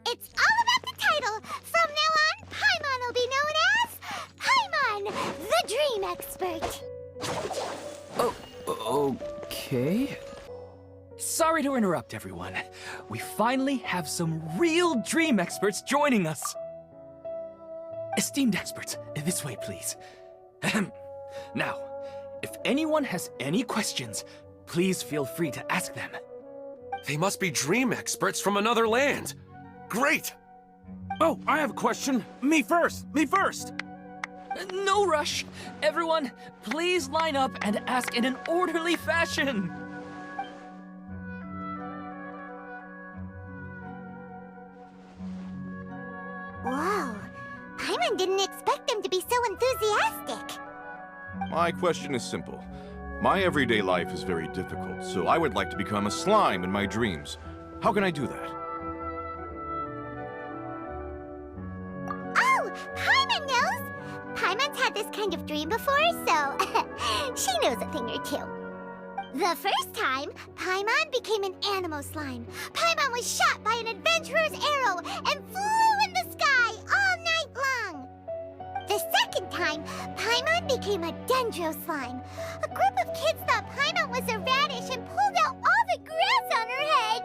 It's all about the title. From now on, Paimon will be known as Paimon, the Dream Expert. Oh, okay. Sorry to interrupt, everyone. We finally have some real dream experts joining us. Esteemed experts, this way, please. Ahem. Now, if anyone has any questions, please feel free to ask them. They must be dream experts from another land. Great! Oh, I have a question. Me first! Me first! No rush. Everyone, please line up and ask in an orderly fashion. Whoa, Paimon didn't expect them to be so enthusiastic. My question is simple. My everyday life is very difficult, so I would like to become a slime in my dreams. How can I do that? Oh, Paimon knows! Paimon's had this kind of dream before, so she knows a thing or two. The first time, Paimon became an animal slime. Paimon was shot by an adventurer's arrow and flew in the sky all night long. The second time, Paimon became a dendro slime. A group of kids thought Paimon was a radish and pulled out all the grass on her head.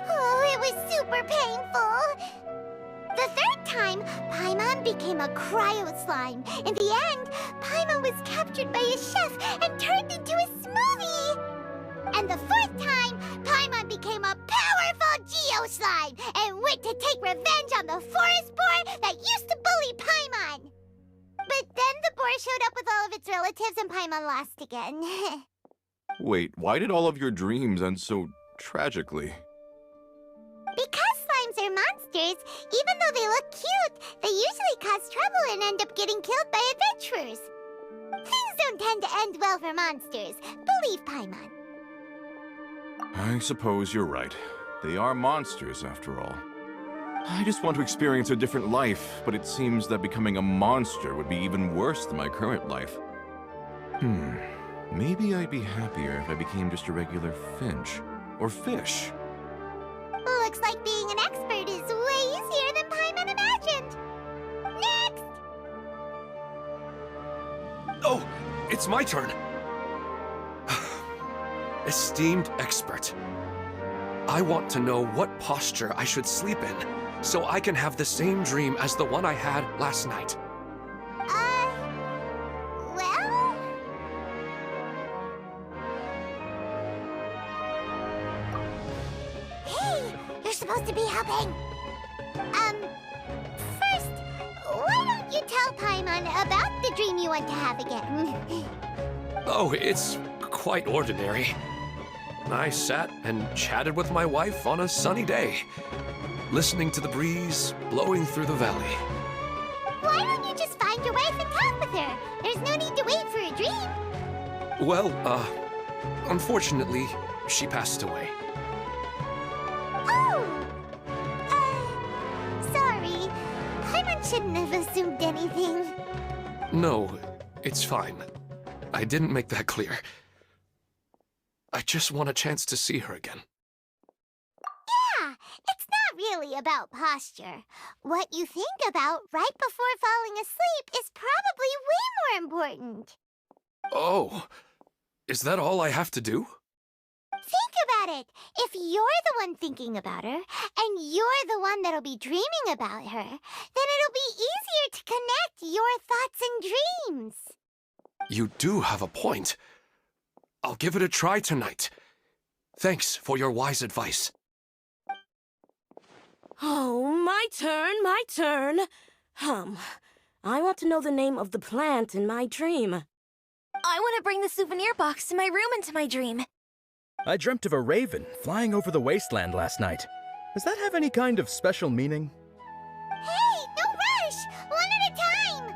Oh, it was super painful. The third time, Paimon became a cryo slime. In the end, Paimon was captured by a chef and turned into a smoothie. And the fourth time, Paimon became a powerful geo slime and went to take revenge on the forest boar that used to bully Paimon. But then the boar showed up with all of its relatives and Paimon lost again. Wait, why did all of your dreams end so tragically? Because slimes are monsters, even though they look cute, they usually cause trouble and end up getting killed by adventurers. Things don't tend to end well for monsters. Believe Paimon. I suppose you're right. They are monsters, after all. I just want to experience a different life, but it seems that becoming a monster would be even worse than my current life. Maybe I'd be happier if I became just a regular finch. Or fish. Looks like being an expert is way easier than Paimon imagined. Next! Oh, it's my turn. Esteemed expert, I want to know what posture I should sleep in so I can have the same dream as the one I had last night. Well... Hey, you're supposed to be helping. First, why don't you tell Paimon about the dream you want to have again? Oh, it's quite ordinary. I sat and chatted with my wife on a sunny day, listening to the breeze blowing through the valley. Why don't you just find your wife and talk with her? There's no need to wait for a dream. Well, unfortunately, she passed away. Oh! Sorry. Paimon shouldn't have assumed anything. No, it's fine. I didn't make that clear. I just want a chance to see her again. Yeah, it's not really about posture. What you think about right before falling asleep is probably way more important. Oh, is that all I have to do? Think about it. If you're the one thinking about her, and you're the one that'll be dreaming about her, then it'll be easier to connect your thoughts and dreams. You do have a point. I'll give it a try tonight. Thanks for your wise advice. Oh, my turn. I want to know the name of the plant in my dream. I want to bring the souvenir box to my room into my dream. I dreamt of a raven flying over the wasteland last night. Does that have any kind of special meaning? Hey, no rush! One at a time!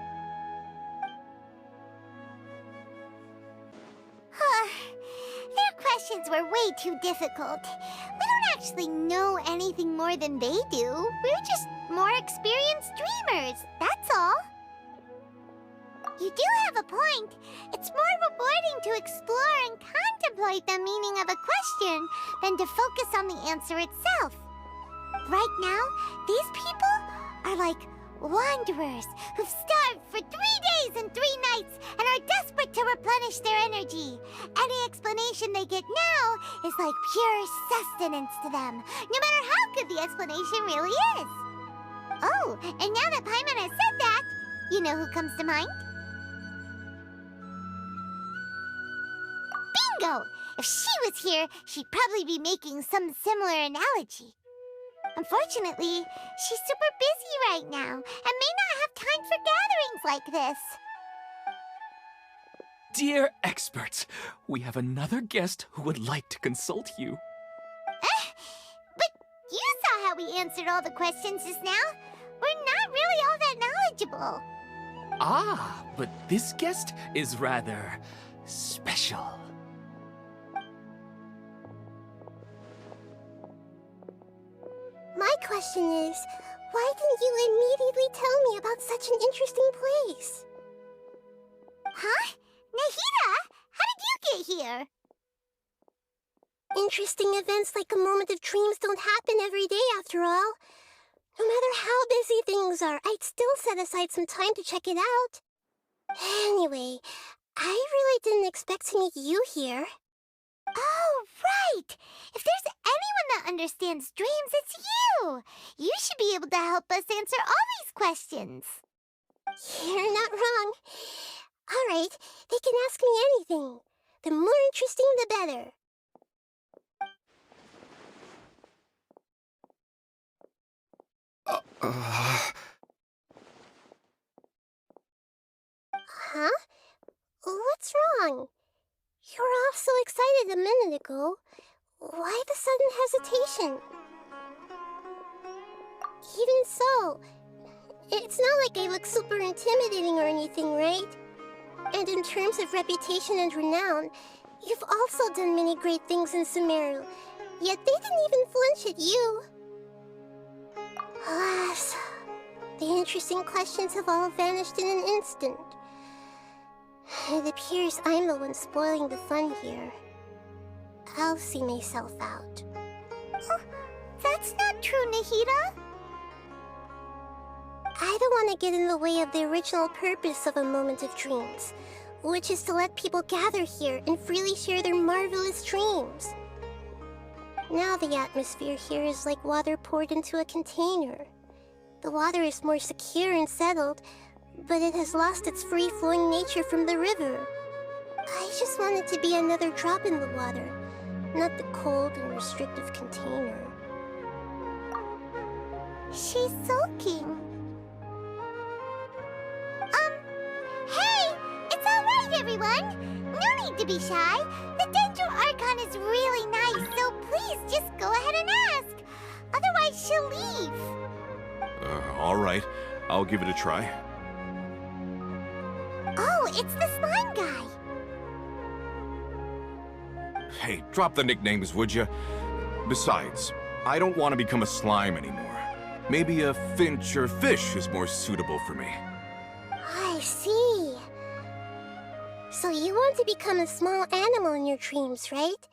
Their questions were way too difficult. We don't actually know anything more than they do. We're just more experienced dreamers, that's all. You do have a point. It's more rewarding to explore and contemplate the meaning of a question than to focus on the answer itself. Right now, these people are like wanderers who've starved for 3 days and 3 nights and are desperate to replenish their energy. Any explanation they get now is like pure sustenance to them, no matter how good the explanation really is. Oh, and now that Paimon has said that, you know who comes to mind? Bingo! If she was here, she'd probably be making some similar analogy. Unfortunately, she's super busy right now and may not have time for gatherings like this. Dear experts, we have another guest who would like to consult you. But you saw how we answered all the questions just now. We're not really all that knowledgeable. Ah, but this guest is rather special. My question is, why didn't you immediately tell me about such an interesting place? Huh? Nahida, how did you get here? Interesting events like a moment of dreams don't happen every day after all. No matter how busy things are, I'd still set aside some time to check it out. Anyway, I really didn't expect to meet you here. Oh, right! If there's anyone that understands dreams, it's you! You should be able to help us answer all these questions. You're not wrong. All right, they can ask me anything. The more interesting, the better. Huh? What's wrong? You were all so excited a minute ago. Why the sudden hesitation? Even so, it's not like I look super intimidating or anything, right? And in terms of reputation and renown, you've also done many great things in Sumeru, yet they didn't even flinch at you. Alas, the interesting questions have all vanished in an instant. It appears I'm the one spoiling the fun here. I'll see myself out. That's not true, Nahida. I don't want to get in the way of the original purpose of a moment of dreams, which is to let people gather here and freely share their marvelous dreams. Now the atmosphere here is like water poured into a container. The water is more secure and settled, but it has lost its free-flowing nature from the river. I just want it to be another drop in the water, not the cold and restrictive container. She's sulking. Hey! It's alright, everyone! No need to be shy. The Dendro Archon is really nice, so please just go ahead and ask. Otherwise, she'll leave. All right. I'll give it a try. Oh, it's the slime guy. Hey, drop the nicknames, would you? Besides, I don't want to become a slime anymore. Maybe a finch or fish is more suitable for me. I see. So you want to become a small animal in your dreams, right?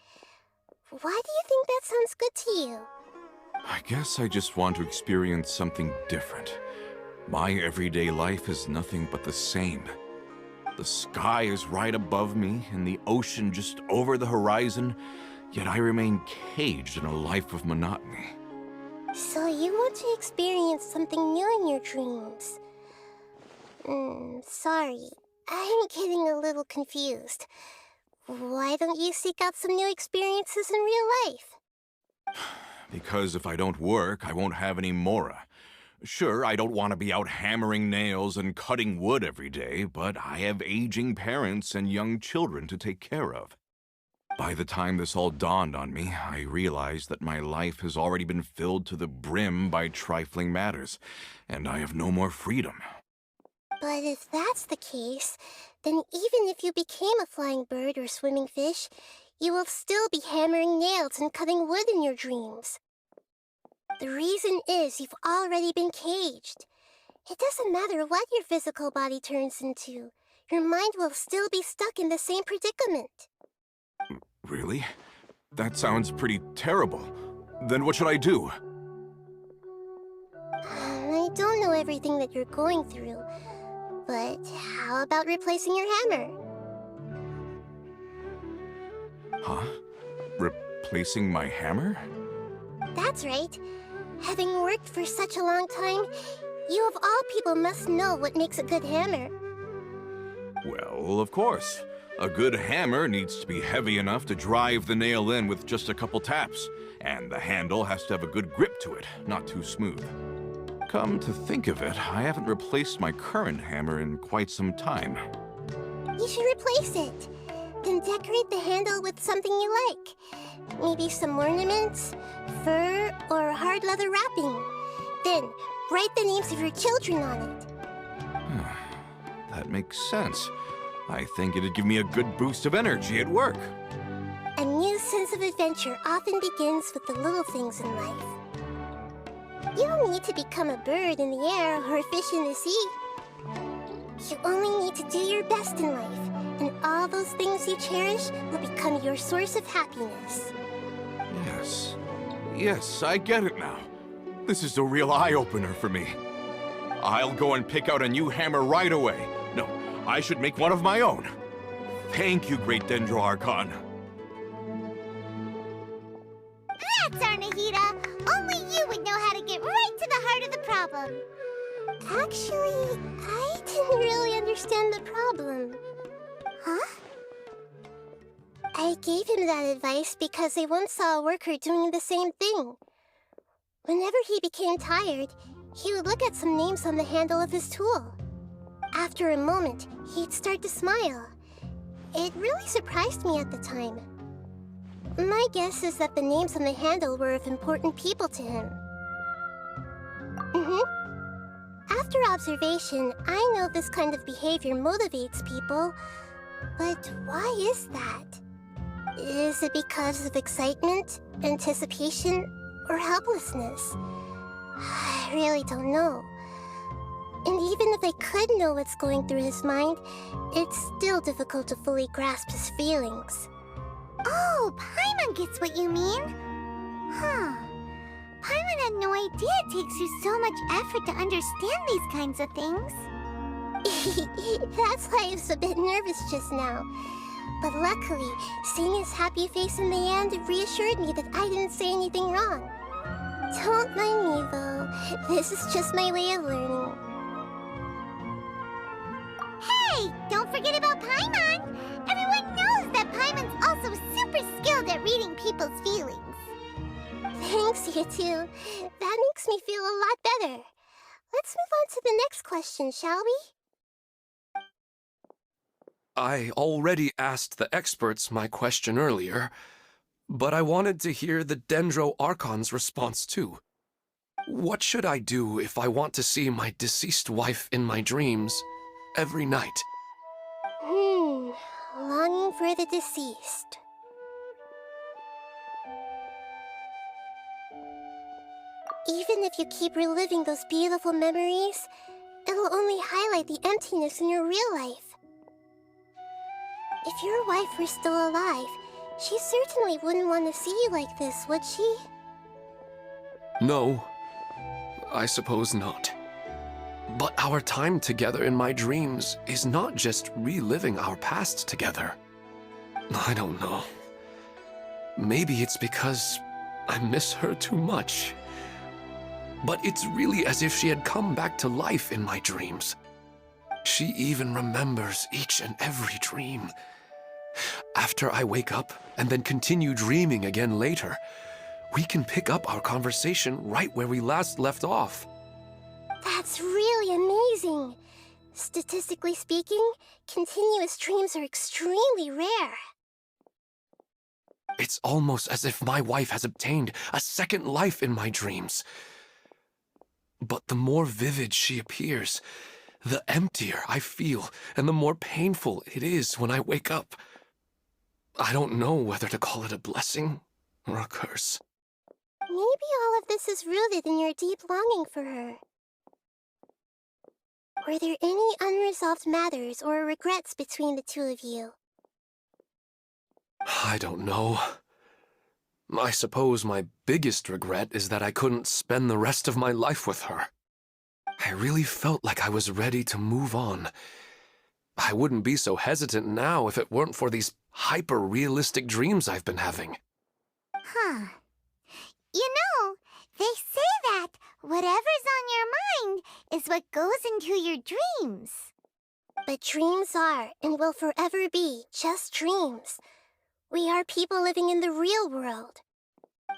Why do you think that sounds good to you? I guess I just want to experience something different. My everyday life is nothing but the same. The sky is right above me and the ocean just over the horizon, yet I remain caged in a life of monotony. So you want to experience something new in your dreams? Sorry. I'm getting a little confused. Why don't you seek out some new experiences in real life? Because if I don't work, I won't have any mora. Sure, I don't want to be out hammering nails and cutting wood every day, but I have aging parents and young children to take care of. By the time this all dawned on me, I realized that my life has already been filled to the brim by trifling matters, and I have no more freedom. But if that's the case, then even if you became a flying bird or swimming fish, you will still be hammering nails and cutting wood in your dreams. The reason is you've already been caged. It doesn't matter what your physical body turns into. Your mind will still be stuck in the same predicament. Really? That sounds pretty terrible. Then what should I do? I don't know everything that you're going through, but how about replacing your hammer? Huh? Replacing my hammer? That's right. Having worked for such a long time, you of all people must know what makes a good hammer. Well, of course. A good hammer needs to be heavy enough to drive the nail in with just a couple taps, and the handle has to have a good grip to it, not too smooth. Come to think of it, I haven't replaced my current hammer in quite some time. You should replace it. Then decorate the handle with something you like. Maybe some ornaments, fur, or hard leather wrapping. Then, write the names of your children on it. That makes sense. I think it'd give me a good boost of energy at work. A new sense of adventure often begins with the little things in life. You don't need to become a bird in the air or a fish in the sea. You only need to do your best in life, and all those things you cherish will become your source of happiness. Yes. Yes, I get it now. This is a real eye-opener for me. I'll go and pick out a new hammer right away. No, I should make one of my own. Thank you, Great Dendro Archon. That's our Nahida. Only you would know how to get right to the heart of the problem. Actually, I didn't really understand the problem. Huh? I gave him that advice because I once saw a worker doing the same thing. Whenever he became tired, he would look at some names on the handle of his tool. After a moment, he'd start to smile. It really surprised me at the time. My guess is that the names on the handle were of important people to him. After observation, I know this kind of behavior motivates people, but why is that? Is it because of excitement, anticipation, or helplessness? I really don't know. And even if I could know what's going through his mind, it's still difficult to fully grasp his feelings. Oh, Paimon gets what you mean. Huh. Paimon had no idea it takes you so much effort to understand these kinds of things. That's why I was a bit nervous just now. But luckily, seeing his happy face in the end reassured me that I didn't say anything wrong. Don't mind me, though. This is just my way of learning. Hey, don't forget about Paimon! Everyone knows that Paimon's also super skilled at reading people's feelings. Thanks, you two. That makes me feel a lot better. Let's move on to the next question, shall we? I already asked the experts my question earlier, but I wanted to hear the Dendro Archon's response too. What should I do if I want to see my deceased wife in my dreams every night? Longing for the deceased. Even if you keep reliving those beautiful memories, it'll only highlight the emptiness in your real life. If your wife were still alive, she certainly wouldn't want to see you like this, would she? No, I suppose not. But our time together in my dreams is not just reliving our past together. I don't know. Maybe it's because I miss her too much. But it's really as if she had come back to life in my dreams. She even remembers each and every dream. After I wake up and then continue dreaming again later, we can pick up our conversation right where we last left off. That's really amazing. Statistically speaking, continuous dreams are extremely rare. It's almost as if my wife has obtained a second life in my dreams. But the more vivid she appears, the emptier I feel, and the more painful it is when I wake up. I don't know whether to call it a blessing or a curse. Maybe all of this is rooted in your deep longing for her. Were there any unresolved matters or regrets between the two of you? I don't know. I suppose my biggest regret is that I couldn't spend the rest of my life with her. I really felt like I was ready to move on. I wouldn't be so hesitant now if it weren't for these hyper-realistic dreams I've been having. Huh. You know, they say that whatever's on your mind is what goes into your dreams. But dreams are, and will forever be, just dreams. We are people living in the real world.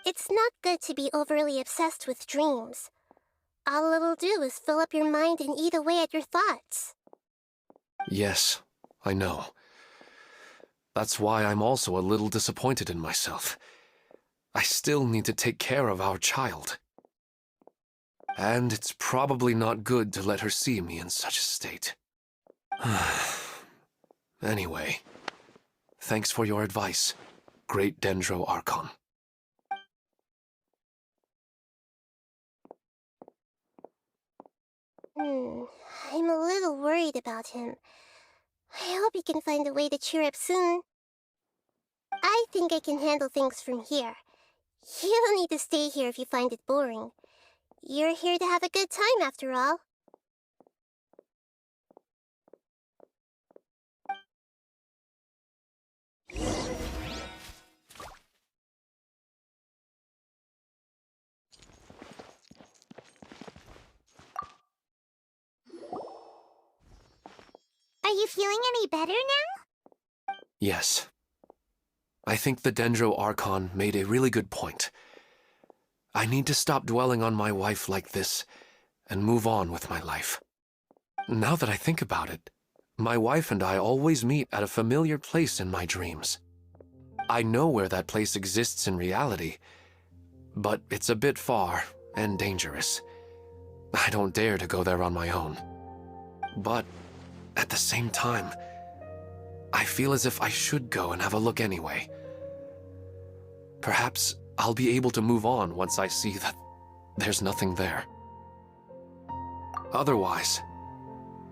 It's not good to be overly obsessed with dreams. All it'll do is fill up your mind and eat away at your thoughts. Yes, I know. That's why I'm also a little disappointed in myself. I still need to take care of our child. And it's probably not good to let her see me in such a state. Anyway, thanks for your advice, Great Dendro Archon. I'm a little worried about him. I hope he can find a way to cheer up soon. I think I can handle things from here. You don't need to stay here if you find it boring. You're here to have a good time, after all. Are you feeling any better now? Yes. I think the Dendro Archon made a really good point. I need to stop dwelling on my wife like this and move on with my life. Now that I think about it, my wife and I always meet at a familiar place in my dreams. I know where that place exists in reality, but it's a bit far and dangerous. I don't dare to go there on my own. But at the same time, I feel as if I should go and have a look anyway. Perhaps I'll be able to move on once I see that there's nothing there. Otherwise,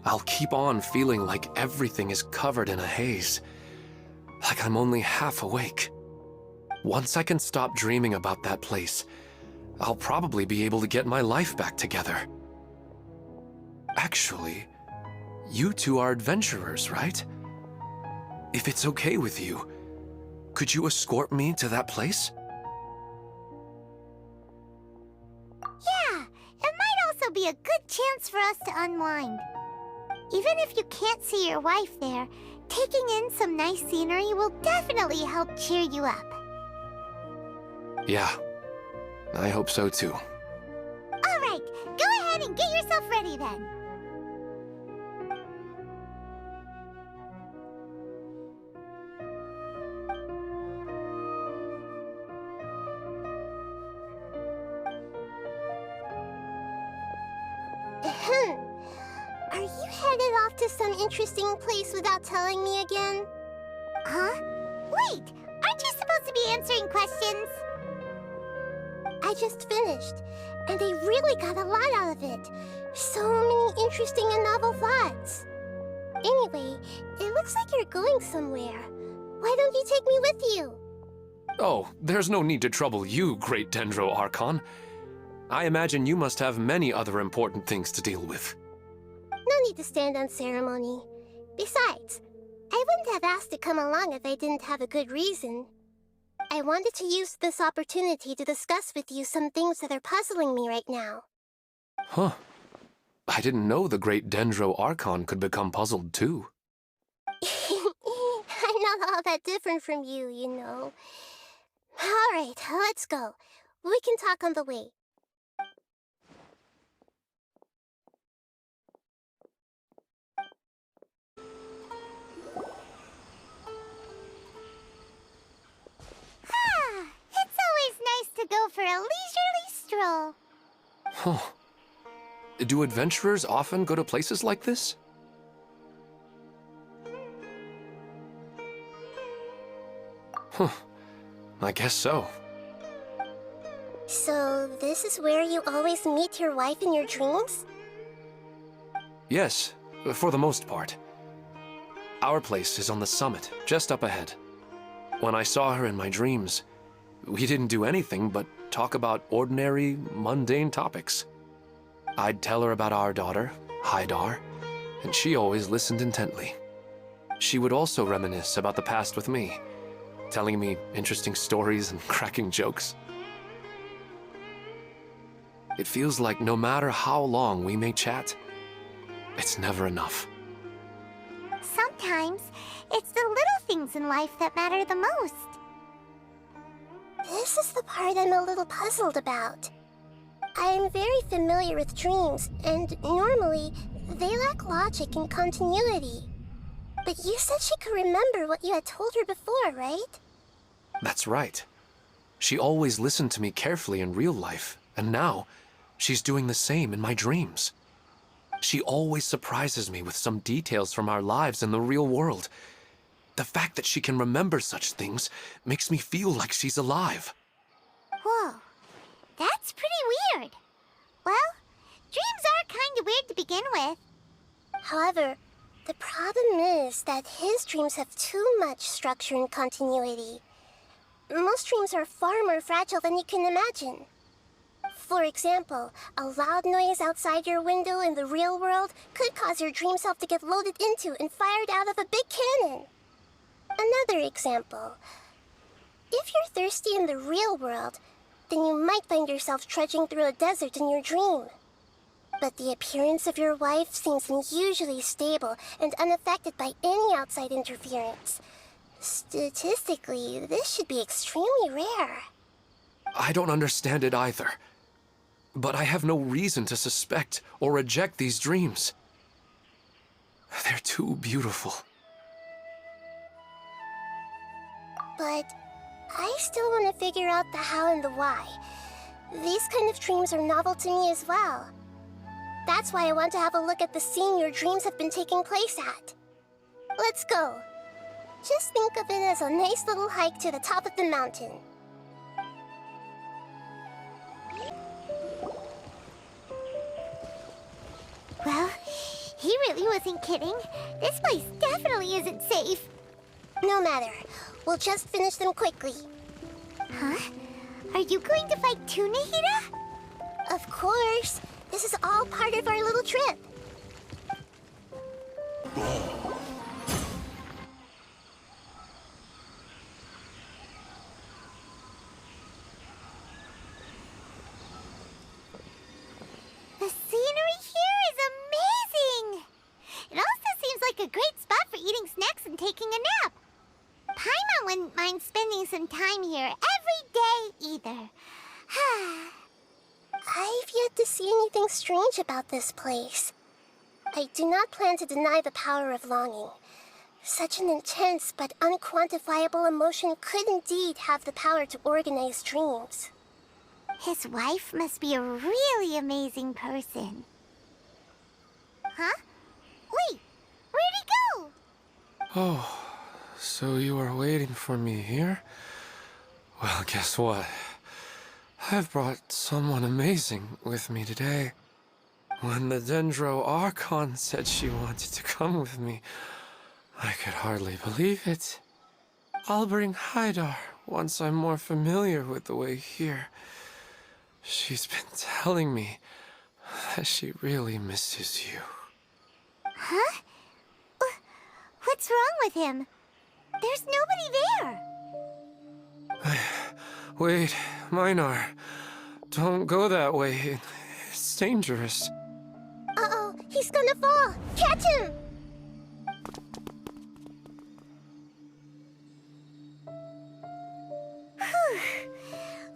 I'll keep on feeling like everything is covered in a haze, like I'm only half awake. Once I can stop dreaming about that place, I'll probably be able to get my life back together. Actually, you two are adventurers, right? If it's okay with you, could you escort me to that place? Yeah, it might also be a good chance for us to unwind. Even if you can't see your wife there, taking in some nice scenery will definitely help cheer you up. Yeah, I hope so too. All right, go ahead and get yourself ready then. Are you headed off to some interesting place without telling me again? Huh? Wait, aren't you supposed to be answering questions? I just finished, and I really got a lot out of it. So many interesting and novel thoughts. Anyway, it looks like you're going somewhere. Why don't you take me with you? Oh, there's no need to trouble you, Great Dendro Archon. I imagine you must have many other important things to deal with. No need to stand on ceremony. Besides, I wouldn't have asked to come along if I didn't have a good reason. I wanted to use this opportunity to discuss with you some things that are puzzling me right now. Huh. I didn't know the Great Dendro Archon could become puzzled too. I'm not all that different from you, you know. All right, let's go. We can talk on the way. It's always nice to go for a leisurely stroll. Huh. Do adventurers often go to places like this? Huh. I guess so. So, this is where you always meet your wife in your dreams? Yes, for the most part. Our place is on the summit, just up ahead. When I saw her in my dreams, we didn't do anything but talk about ordinary, mundane topics. I'd tell her about our daughter, Haidar, and she always listened intently. She would also reminisce about the past with me, telling me interesting stories and cracking jokes. It feels like no matter how long we may chat, it's never enough. Sometimes it's the little things in life that matter the most. This is the part I'm a little puzzled about. I am very familiar with dreams, and normally, they lack logic and continuity. But you said she could remember what you had told her before, right? That's right. She always listened to me carefully in real life, and now she's doing the same in my dreams. She always surprises me with some details from our lives in the real world. The fact that she can remember such things makes me feel like she's alive. Whoa, that's pretty weird. Well, dreams are kind of weird to begin with. However, the problem is that his dreams have too much structure and continuity. Most dreams are far more fragile than you can imagine. For example, a loud noise outside your window in the real world could cause your dream self to get loaded into and fired out of a big cannon. Another example. If you're thirsty in the real world, then you might find yourself trudging through a desert in your dream. But the appearance of your wife seems unusually stable and unaffected by any outside interference. Statistically, this should be extremely rare. I don't understand it either. But I have no reason to suspect or reject these dreams. They're too beautiful. But I still want to figure out the how and the why. These kind of dreams are novel to me as well. That's why I want to have a look at the scene your dreams have been taking place at. Let's go. Just think of it as a nice little hike to the top of the mountain. Well, he really wasn't kidding. This place definitely isn't safe. No matter. We'll just finish them quickly. Huh? Are you going to fight too, Nahida? Of course. This is all part of our little trip. The scenery here is amazing! It also seems like a great spot for eating snacks and taking a nap. Paimon wouldn't mind spending some time here every day either. I've yet to see anything strange about this place. I do not plan to deny the power of longing. Such an intense but unquantifiable emotion could indeed have the power to organize dreams. His wife must be a really amazing person. Huh? Wait, where'd he go? Oh, so you are waiting for me here? Well, guess what? I've brought someone amazing with me today. When the Dendro Archon said she wanted to come with me, I could hardly believe it. I'll bring Haidar once I'm more familiar with the way here. She's been telling me that she really misses you. Huh? What's wrong with him? There's nobody there. Wait, Minar. Don't go that way. It's dangerous. Uh-oh, he's gonna fall! Catch him!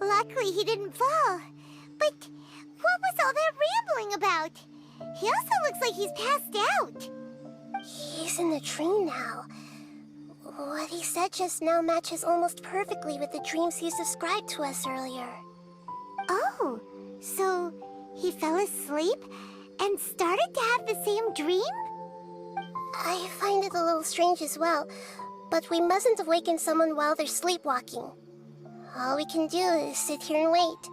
Luckily he didn't fall. But what was all that rambling about? He also looks like he's passed out. He's in a dream now. What he said just now matches almost perfectly with the dreams he's described to us earlier. Oh, so he fell asleep and started to have the same dream? I find it a little strange as well, but we mustn't awaken someone while they're sleepwalking. All we can do is sit here and wait.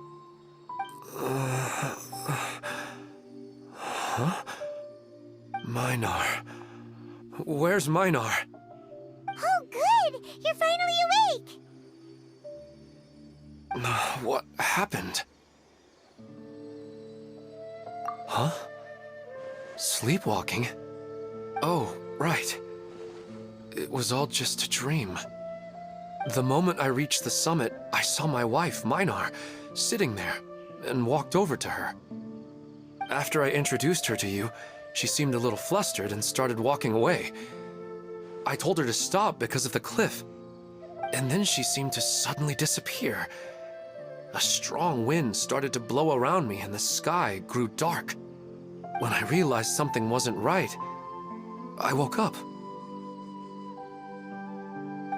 Huh? Minar. Where's Minar? Oh, good! You're finally awake! What happened? Huh? Sleepwalking? Oh, right. It was all just a dream. The moment I reached the summit, I saw my wife, Minar, sitting there, and walked over to her. After I introduced her to you, she seemed a little flustered and started walking away. I told her to stop because of the cliff, and then she seemed to suddenly disappear. A strong wind started to blow around me and the sky grew dark. When I realized something wasn't right, I woke up.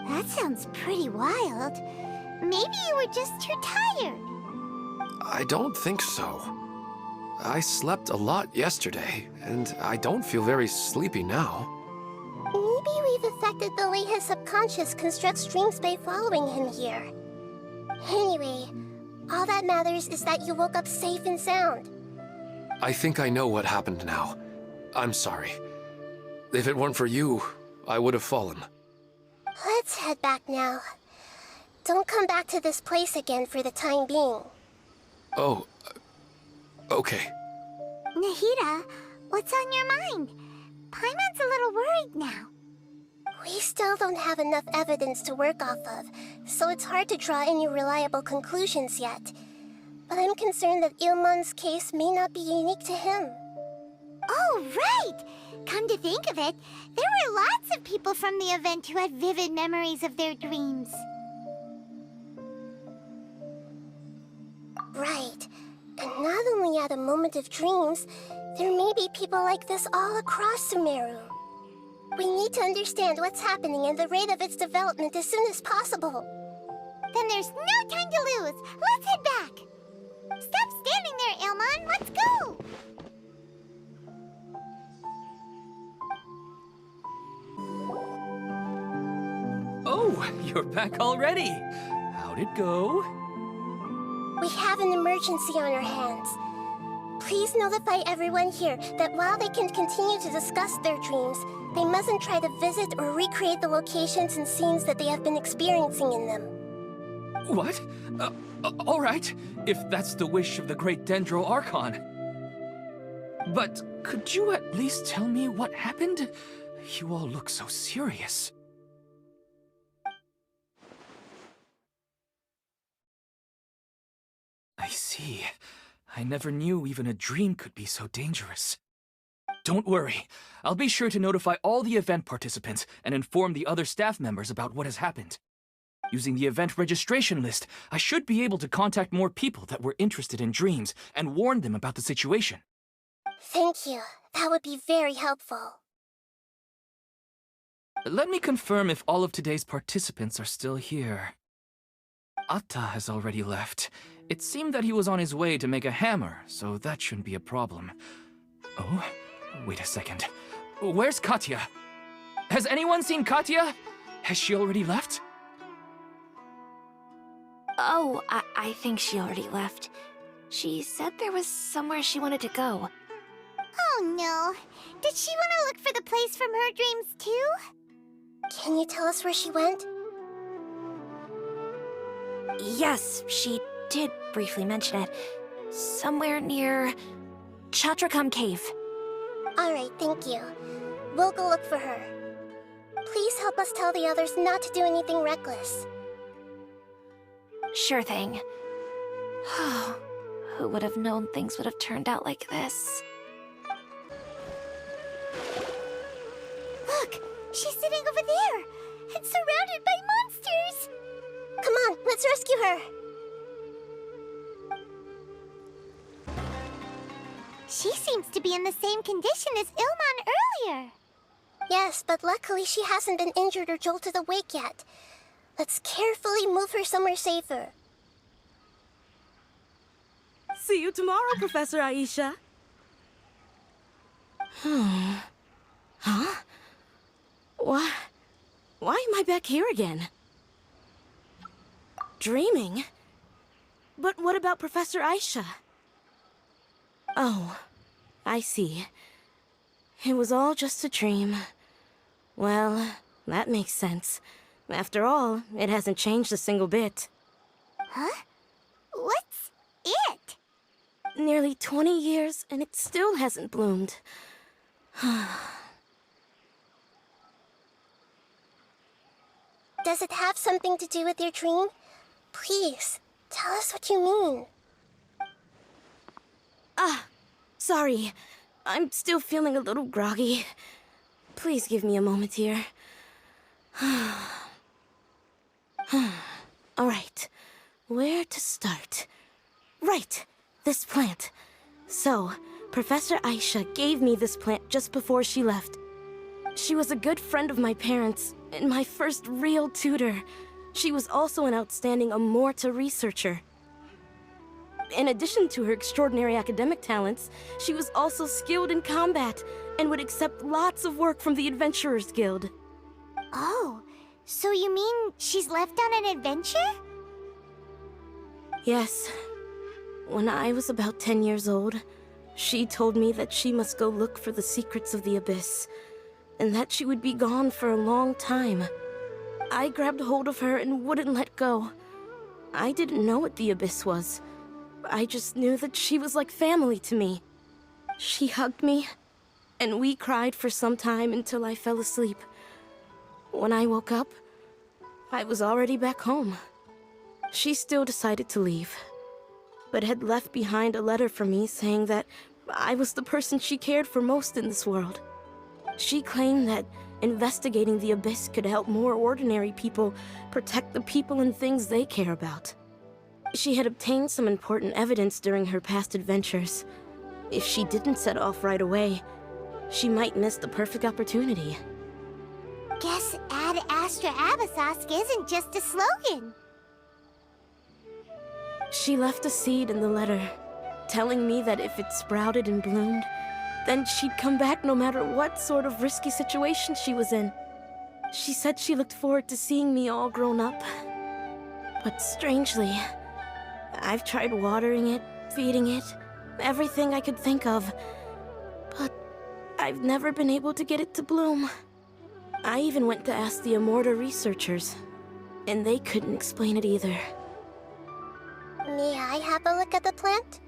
That sounds pretty wild. Maybe you were just too tired. I don't think so. I slept a lot yesterday, and I don't feel very sleepy now. Maybe we've affected the way his subconscious constructs dreams by following him here. Anyway, all that matters is that you woke up safe and sound. I think I know what happened now. I'm sorry. If it weren't for you, I would have fallen. Let's head back now. Don't come back to this place again for the time being. Oh, okay. Nahida, what's on your mind? Paimon's a little worried now. We still don't have enough evidence to work off of, so it's hard to draw any reliable conclusions yet. But I'm concerned that Ilmon's case may not be unique to him. Oh, right! Come to think of it, there were lots of people from the event who had vivid memories of their dreams. Right. And not only at a moment of dreams, there may be people like this all across Sumeru. We need to understand what's happening and the rate of its development as soon as possible. Then there's no time to lose. Let's head back. Stop standing there, Ilmon. Let's go. Oh, you're back already. How'd it go? We have an emergency on our hands. Please notify everyone here that while they can continue to discuss their dreams, they mustn't try to visit or recreate the locations and scenes that they have been experiencing in them. What? All right, if that's the wish of the great Dendro Archon. But could you at least tell me what happened? You all look so serious. I see. I never knew even a dream could be so dangerous. Don't worry. I'll be sure to notify all the event participants and inform the other staff members about what has happened. Using the event registration list, I should be able to contact more people that were interested in dreams and warn them about the situation. Thank you. That would be very helpful. Let me confirm if all of today's participants are still here. Atta has already left. It seemed that he was on his way to make a hammer, so that shouldn't be a problem. Oh, wait a second. Where's Katya? Has anyone seen Katya? Has she already left? Oh, I think she already left. She said there was somewhere she wanted to go. Oh, no. Did she want to look for the place from her dreams, too? Can you tell us where she went? Yes, she did briefly mention it. Somewhere near Chatrakam Cave. Alright, thank you. We'll go look for her. Please help us tell the others not to do anything reckless. Sure thing. Who would have known things would have turned out like this? Look, she's sitting over there and surrounded by monsters. Come on, let's rescue her. She seems to be in the same condition as Ilmon earlier. Yes, but luckily she hasn't been injured or jolted awake yet. Let's carefully move her somewhere safer. See you tomorrow, Professor Aisha. Huh? Why am I back here again? Dreaming? But what about Professor Aisha? Oh, I see. It was all just a dream. Well, that makes sense. After all, it hasn't changed a single bit. Huh? What's it? Nearly 20 years, and it still hasn't bloomed. Does it have something to do with your dream? Please, tell us what you mean. Sorry. I'm still feeling a little groggy. Please give me a moment here. Alright, where to start? Right, this plant. So, Professor Aisha gave me this plant just before she left. She was a good friend of my parents, and my first real tutor. She was also an outstanding Amorta researcher. In addition to her extraordinary academic talents, she was also skilled in combat, and would accept lots of work from the Adventurers Guild. Oh, so you mean she's left on an adventure? Yes. When I was about 10 years old, she told me that she must go look for the secrets of the Abyss, and that she would be gone for a long time. I grabbed hold of her and wouldn't let go. I didn't know what the Abyss was. I just knew that she was like family to me. She hugged me, and we cried for some time until I fell asleep. When I woke up, I was already back home. She still decided to leave, but had left behind a letter for me saying that I was the person she cared for most in this world. She claimed that investigating the Abyss could help more ordinary people protect the people and things they care about. She had obtained some important evidence during her past adventures. If she didn't set off right away, she might miss the perfect opportunity. Guess Ad Astra Abyssosque isn't just a slogan. She left a seed in the letter, telling me that if it sprouted and bloomed, then she'd come back no matter what sort of risky situation she was in. She said she looked forward to seeing me all grown up. But strangely, I've tried watering it, feeding it, everything I could think of. But I've never been able to get it to bloom. I even went to ask the Amorta researchers, and they couldn't explain it either. May I have a look at the plant?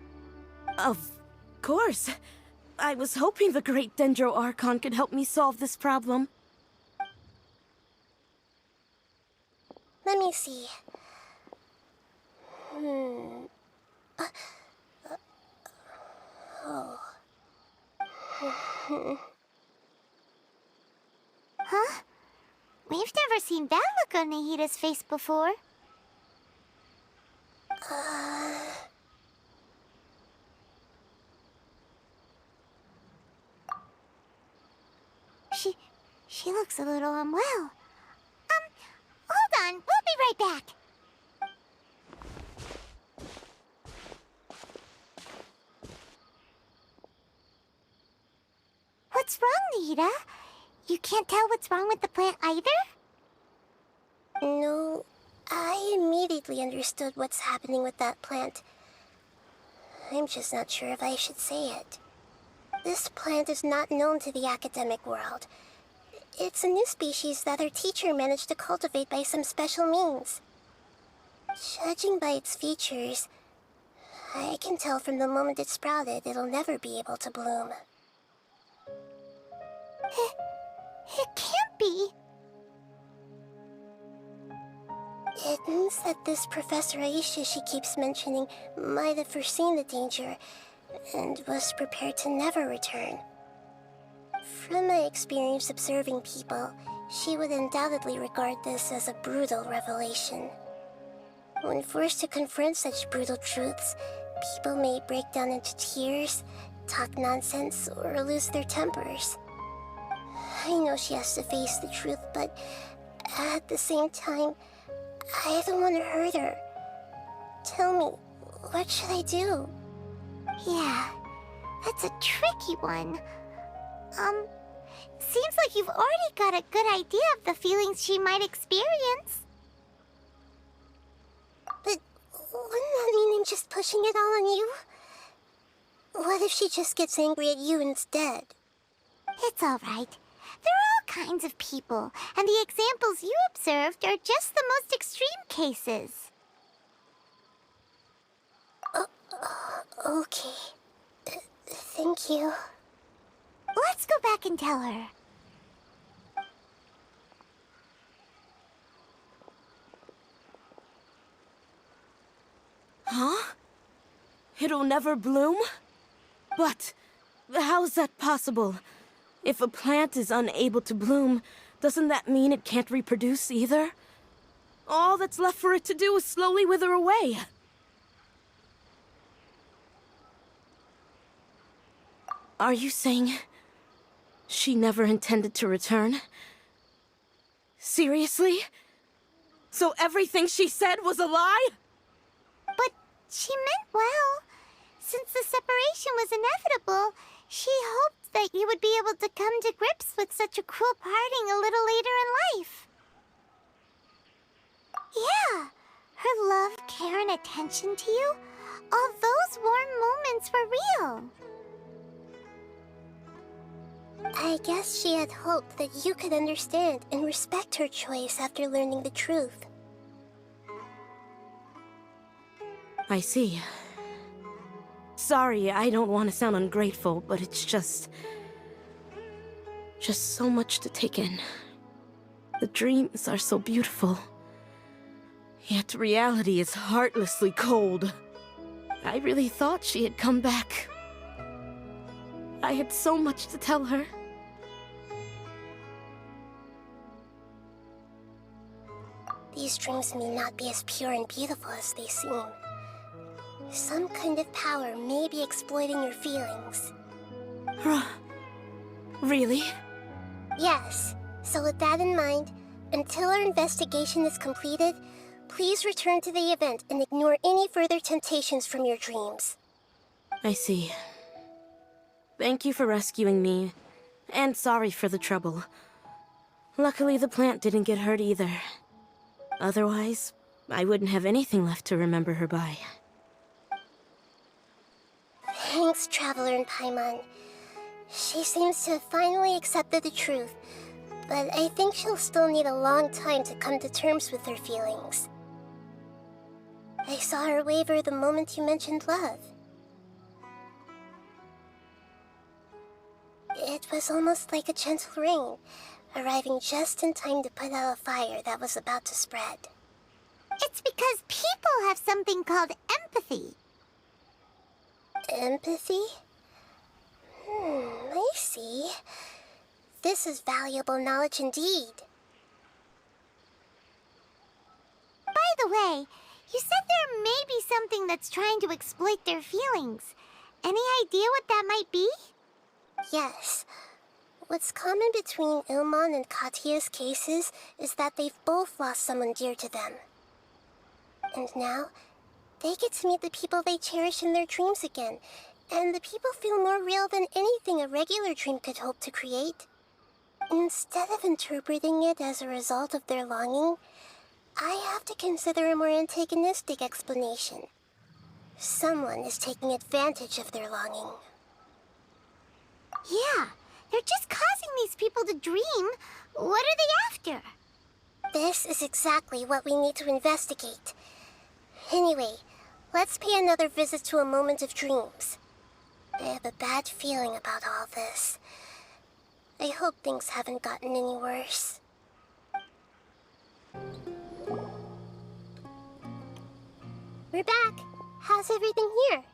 Of course. I was hoping the great Dendro Archon could help me solve this problem. Let me see. Huh? We've never seen that look on Nahida's face before. She looks a little unwell. Hold on, we'll be right back. What's wrong, Nahida? You can't tell what's wrong with the plant either? No, I immediately understood what's happening with that plant. I'm just not sure if I should say it. This plant is not known to the academic world. It's a new species that our teacher managed to cultivate by some special means. Judging by its features, I can tell from the moment it sprouted it'll never be able to bloom. It can't be. It means that this Professor Aisha she keeps mentioning might have foreseen the danger and was prepared to never return. From my experience observing people, she would undoubtedly regard this as a brutal revelation. When forced to confront such brutal truths, people may break down into tears, talk nonsense, or lose their tempers. I know she has to face the truth, but at the same time, I don't want to hurt her. Tell me, what should I do? Yeah, that's a tricky one. Seems like you've already got a good idea of the feelings she might experience. But wouldn't that mean I'm just pushing it all on you? What if she just gets angry at you instead? It's all right. There are all kinds of people, and the examples you observed are just the most extreme cases. Okay. Thank you. Let's go back and tell her. Huh? It'll never bloom? But how's that possible? If a plant is unable to bloom, doesn't that mean it can't reproduce either? All that's left for it to do is slowly wither away. Are you saying she never intended to return? Seriously? So everything she said was a lie? But she meant well. Since the separation was inevitable, she hoped that you would be able to come to grips with such a cruel parting a little later in life. Yeah, her love, care, and attention to you, all those warm moments were real. I guess she had hoped that you could understand and respect her choice after learning the truth. I see. Sorry, I don't want to sound ungrateful, but it's just so much to take in. The dreams are so beautiful. Yet reality is heartlessly cold. I really thought she had come back. I had so much to tell her. These dreams may not be as pure and beautiful as they seem. Some kind of power may be exploiting your feelings. Really? Yes. So with that in mind, until our investigation is completed, please return to the event and ignore any further temptations from your dreams. I see. Thank you for rescuing me, and sorry for the trouble. Luckily, the plant didn't get hurt either. Otherwise, I wouldn't have anything left to remember her by. Thanks, Traveler and Paimon. She seems to have finally accepted the truth, but I think she'll still need a long time to come to terms with her feelings. I saw her waver the moment you mentioned love. It was almost like a gentle rain, arriving just in time to put out a fire that was about to spread. It's because people have something called empathy. Empathy? I see. This is valuable knowledge indeed. By the way, you said there may be something that's trying to exploit their feelings. Any idea what that might be? Yes. What's common between Ilmon and Katia's cases is that they've both lost someone dear to them. And now, they get to meet the people they cherish in their dreams again, and the people feel more real than anything a regular dream could hope to create. Instead of interpreting it as a result of their longing, I have to consider a more antagonistic explanation. Someone is taking advantage of their longing. Yeah, they're just causing these people to dream. What are they after? This is exactly what we need to investigate. Anyway, let's pay another visit to a moment of dreams. I have a bad feeling about all this. I hope things haven't gotten any worse. We're back. How's everything here?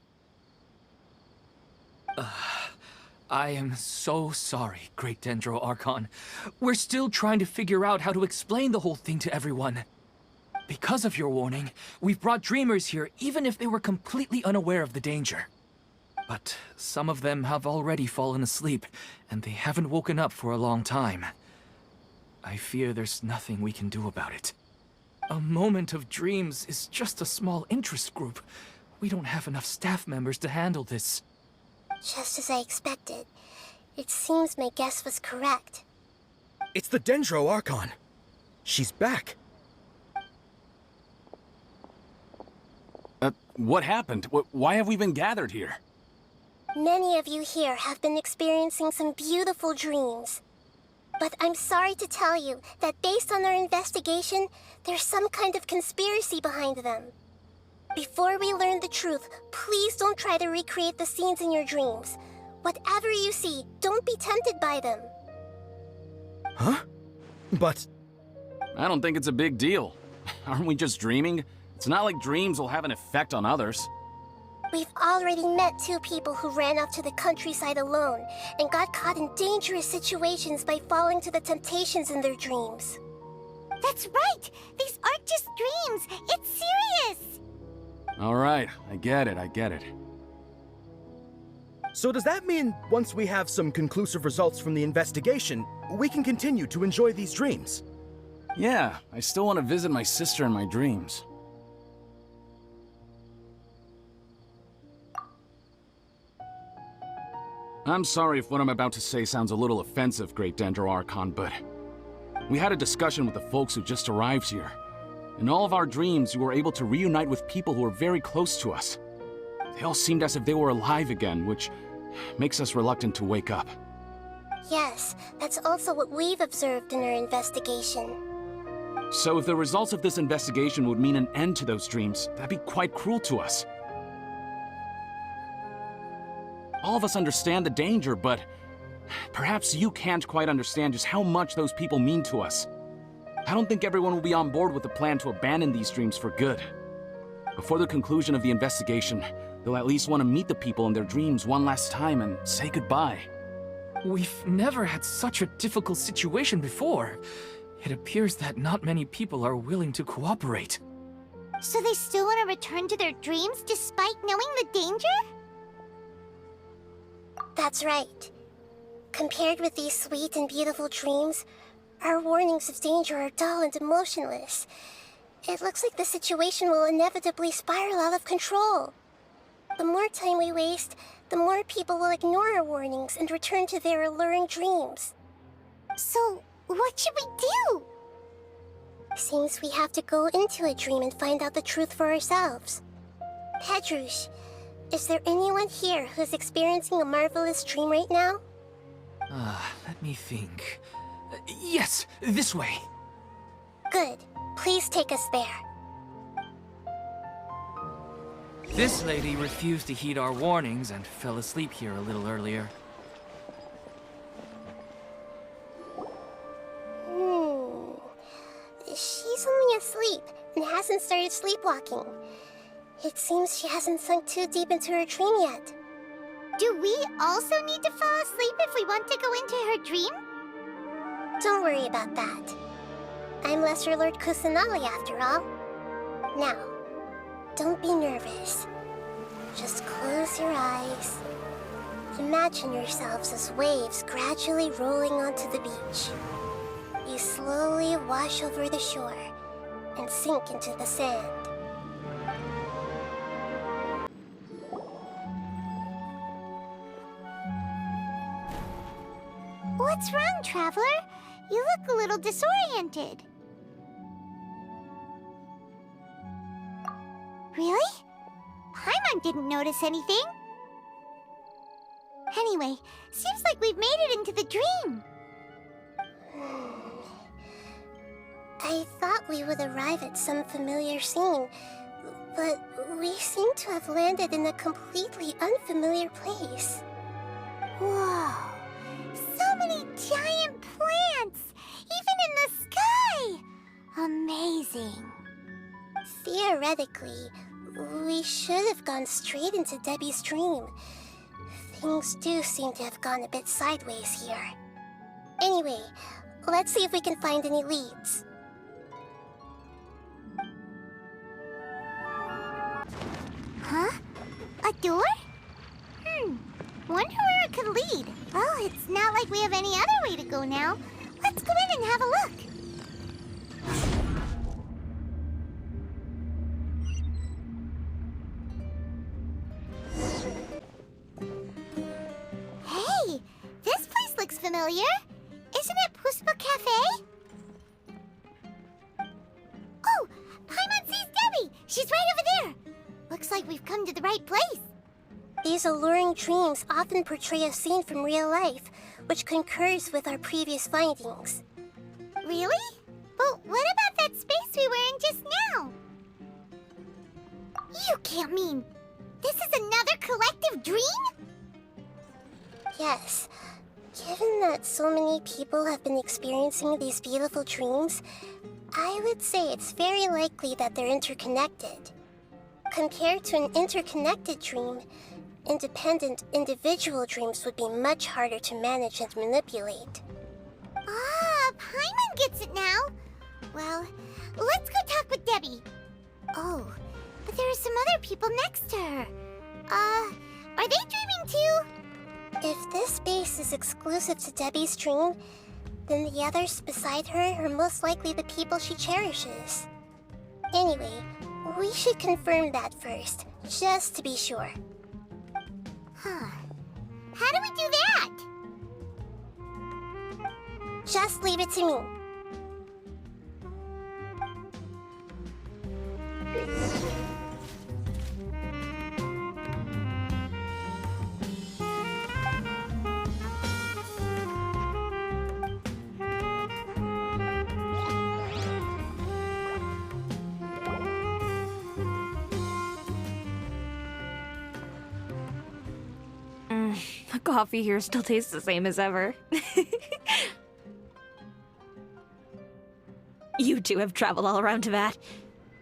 I am so sorry, Great Dendro Archon. We're still trying to figure out how to explain the whole thing to everyone. Because of your warning, we've brought dreamers here even if they were completely unaware of the danger. But some of them have already fallen asleep, and they haven't woken up for a long time. I fear there's nothing we can do about it. A moment of dreams is just a small interest group. We don't have enough staff members to handle this. Just as I expected. It seems my guess was correct. It's the Dendro Archon. She's back. What happened? Why have we been gathered here? Many of you here have been experiencing some beautiful dreams. But I'm sorry to tell you that based on our investigation, there's some kind of conspiracy behind them. Before we learn the truth, please don't try to recreate the scenes in your dreams. Whatever you see, don't be tempted by them. Huh? But... I don't think it's a big deal. Aren't we just dreaming? It's not like dreams will have an effect on others. We've already met 2 people who ran off to the countryside alone and got caught in dangerous situations by falling to the temptations in their dreams. That's right! These aren't just dreams! It's serious! All right, I get it. so does that mean once we have some conclusive results from the investigation, we can continue to enjoy these dreams? Yeah, I still want to visit my sister in my dreams. I'm sorry if what I'm about to say sounds a little offensive, Great Dendro Archon, but we had a discussion with the folks who just arrived here. In all of our dreams, we were able to reunite with people who were very close to us. They all seemed as if they were alive again, which makes us reluctant to wake up. Yes, that's also what we've observed in our investigation. So if the results of this investigation would mean an end to those dreams, that'd be quite cruel to us. All of us understand the danger, but perhaps you can't quite understand just how much those people mean to us. I don't think everyone will be on board with the plan to abandon these dreams for good. Before the conclusion of the investigation, they'll at least want to meet the people in their dreams one last time and say goodbye. We've never had such a difficult situation before. It appears that not many people are willing to cooperate. So they still want to return to their dreams despite knowing the danger? That's right. Compared with these sweet and beautiful dreams, our warnings of danger are dull and emotionless. It looks like the situation will inevitably spiral out of control. The more time we waste, the more people will ignore our warnings and return to their alluring dreams. So, what should we do? Seems we have to go into a dream and find out the truth for ourselves. Pedrush, is there anyone here who's experiencing a marvelous dream right now? Let me think. Yes, this way. Good. Please take us there. This lady refused to heed our warnings and fell asleep here a little earlier. She's only asleep and hasn't started sleepwalking. It seems she hasn't sunk too deep into her dream yet. Do we also need to fall asleep if we want to go into her dream? Don't worry about that. I'm Lesser Lord Kusanali after all. Now, don't be nervous. Just close your eyes. Imagine yourselves as waves gradually rolling onto the beach. You slowly wash over the shore and sink into the sand. What's wrong, Traveler? You look a little disoriented. Really? Paimon didn't notice anything. Anyway, seems like we've made it into the dream. I thought we would arrive at some familiar scene, but we seem to have landed in a completely unfamiliar place. Whoa! So many giant plants! Even in the sky! Amazing. Theoretically, we should have gone straight into Debbie's dream. Things do seem to have gone a bit sideways here. Anyway, let's see if we can find any leads. Huh? A door? Wonder where it could lead. Well, it's not like we have any other way to go now. Let's go in and have a look. Hey, this place looks familiar. Isn't it Puspa Cafe? Oh, Paimon sees Debbie. She's right over there. Looks like we've come to the right place. These alluring dreams often portray a scene from real life, which concurs with our previous findings. Really? But what about that space we were in just now? You can't mean... this is another collective dream? Yes. Given that so many people have been experiencing these beautiful dreams, I would say it's very likely that they're interconnected. Compared to an interconnected dream, independent individual dreams would be much harder to manage and manipulate. Ah, Paimon gets it now. Well, let's go talk with Debbie. Oh, but there are some other people next to her. Are they dreaming too? If this space is exclusive to Debbie's dream, then the others beside her are most likely the people she cherishes. Anyway, we should confirm that first, just to be sure. Huh. How do we do that? Just leave it to me. The coffee here still tastes the same as ever. You two have traveled all around Tibet.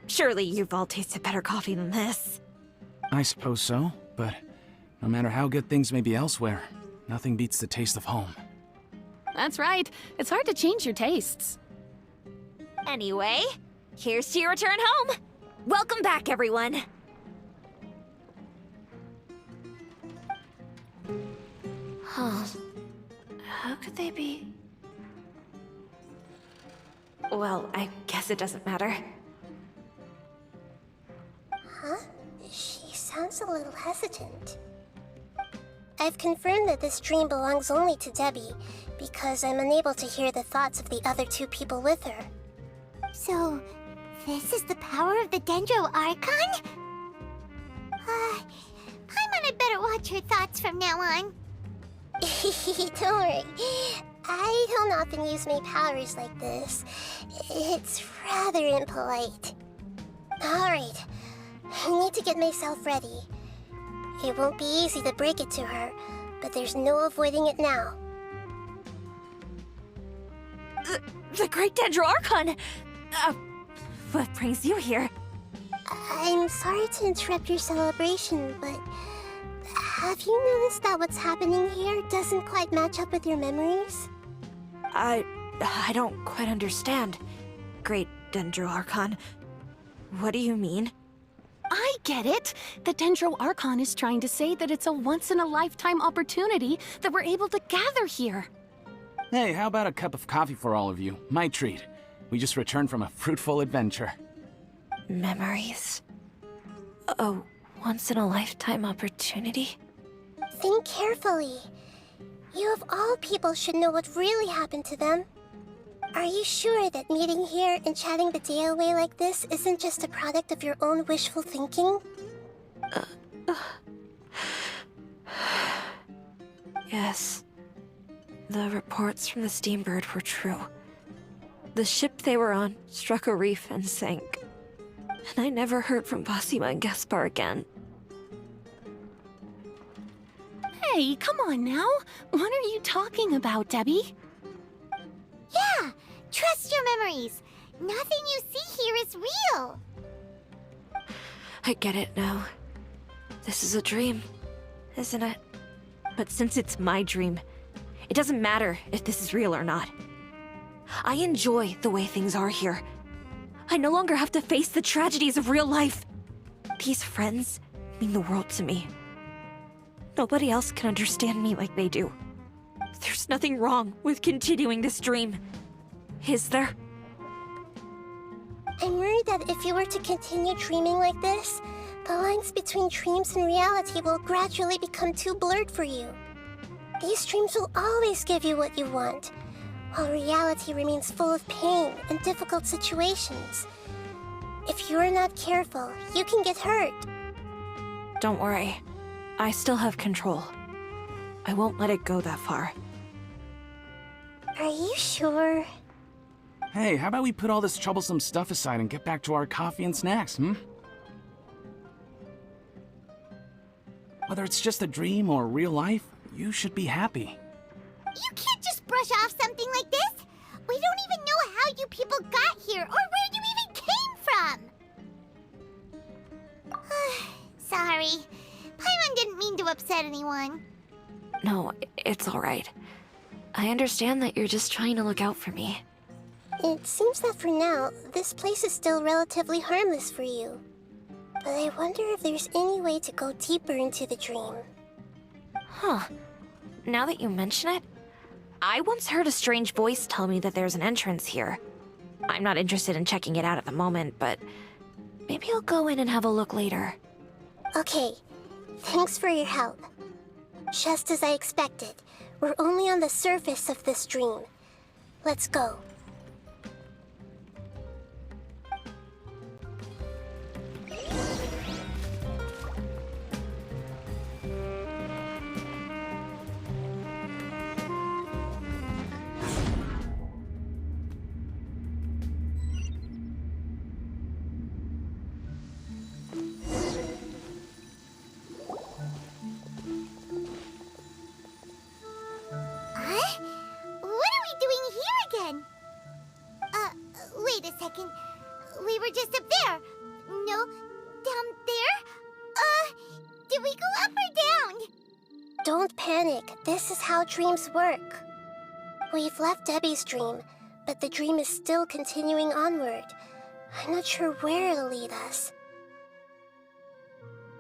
Surely you've all tasted better coffee than this. I suppose so, but no matter how good things may be elsewhere, nothing beats the taste of home. That's right. It's hard to change your tastes. Anyway, here's to your return home. Welcome back, everyone. Huh. How could they be? Well, I guess it doesn't matter. Huh? She sounds a little hesitant. I've confirmed that this dream belongs only to Debbie, because I'm unable to hear the thoughts of the other two people with her. So, this is the power of the Dendro Archon? Paimon had better watch her thoughts from now on. Don't worry. I don't often use my powers like this. It's rather impolite. Alright, I need to get myself ready. It won't be easy to break it to her, but there's no avoiding it now. The Great Dendro Archon! What brings you here? I'm sorry to interrupt your celebration, but have you noticed that what's happening here doesn't quite match up with your memories? I don't quite understand. Great Dendro Archon. What do you mean? I get it. The Dendro Archon is trying to say that it's a once-in-a-lifetime opportunity that we're able to gather here. Hey, how about a cup of coffee for all of you? My treat. We just returned from a fruitful adventure. Memories? A once-in-a-lifetime opportunity? Think carefully. You of all people should know what really happened to them. Are you sure that meeting here and chatting the day away like this isn't just a product of your own wishful thinking? Yes. The reports from the Steambird were true. The ship they were on struck a reef and sank. And I never heard from Basima and Gaspar again. Hey, come on now. What are you talking about, Debbie? Yeah, trust your memories. Nothing you see here is real. I get it now. This is a dream, isn't it? But since it's my dream, it doesn't matter if this is real or not. I enjoy the way things are here. I no longer have to face the tragedies of real life. These friends mean the world to me. Nobody else can understand me like they do. There's nothing wrong with continuing this dream. Is there? I'm worried that if you were to continue dreaming like this, the lines between dreams and reality will gradually become too blurred for you. These dreams will always give you what you want, while reality remains full of pain and difficult situations. If you're not careful, you can get hurt. Don't worry. I still have control. I won't let it go that far. Are you sure? Hey, how about we put all this troublesome stuff aside and get back to our coffee and snacks, hmm? Whether it's just a dream or real life, you should be happy. You can't just brush off something like this. We don't even know how you people got here or where you even came from. Sorry. Paimon didn't mean to upset anyone. No, it's all right. I understand that you're just trying to look out for me. It seems that for now, this place is still relatively harmless for you. But I wonder if there's any way to go deeper into the dream. Huh. Now that you mention it, I once heard a strange voice tell me that there's an entrance here. I'm not interested in checking it out at the moment, but maybe I'll go in and have a look later. Okay, thanks for your help. Just as I expected, we're only on the surface of this dream. Let's go. Huh? What are we doing here again? Wait a second. We were just up there. No, down there? Did we go up or down? Don't panic. This is how dreams work. We've left Debbie's dream, but the dream is still continuing onward. I'm not sure where it'll lead us.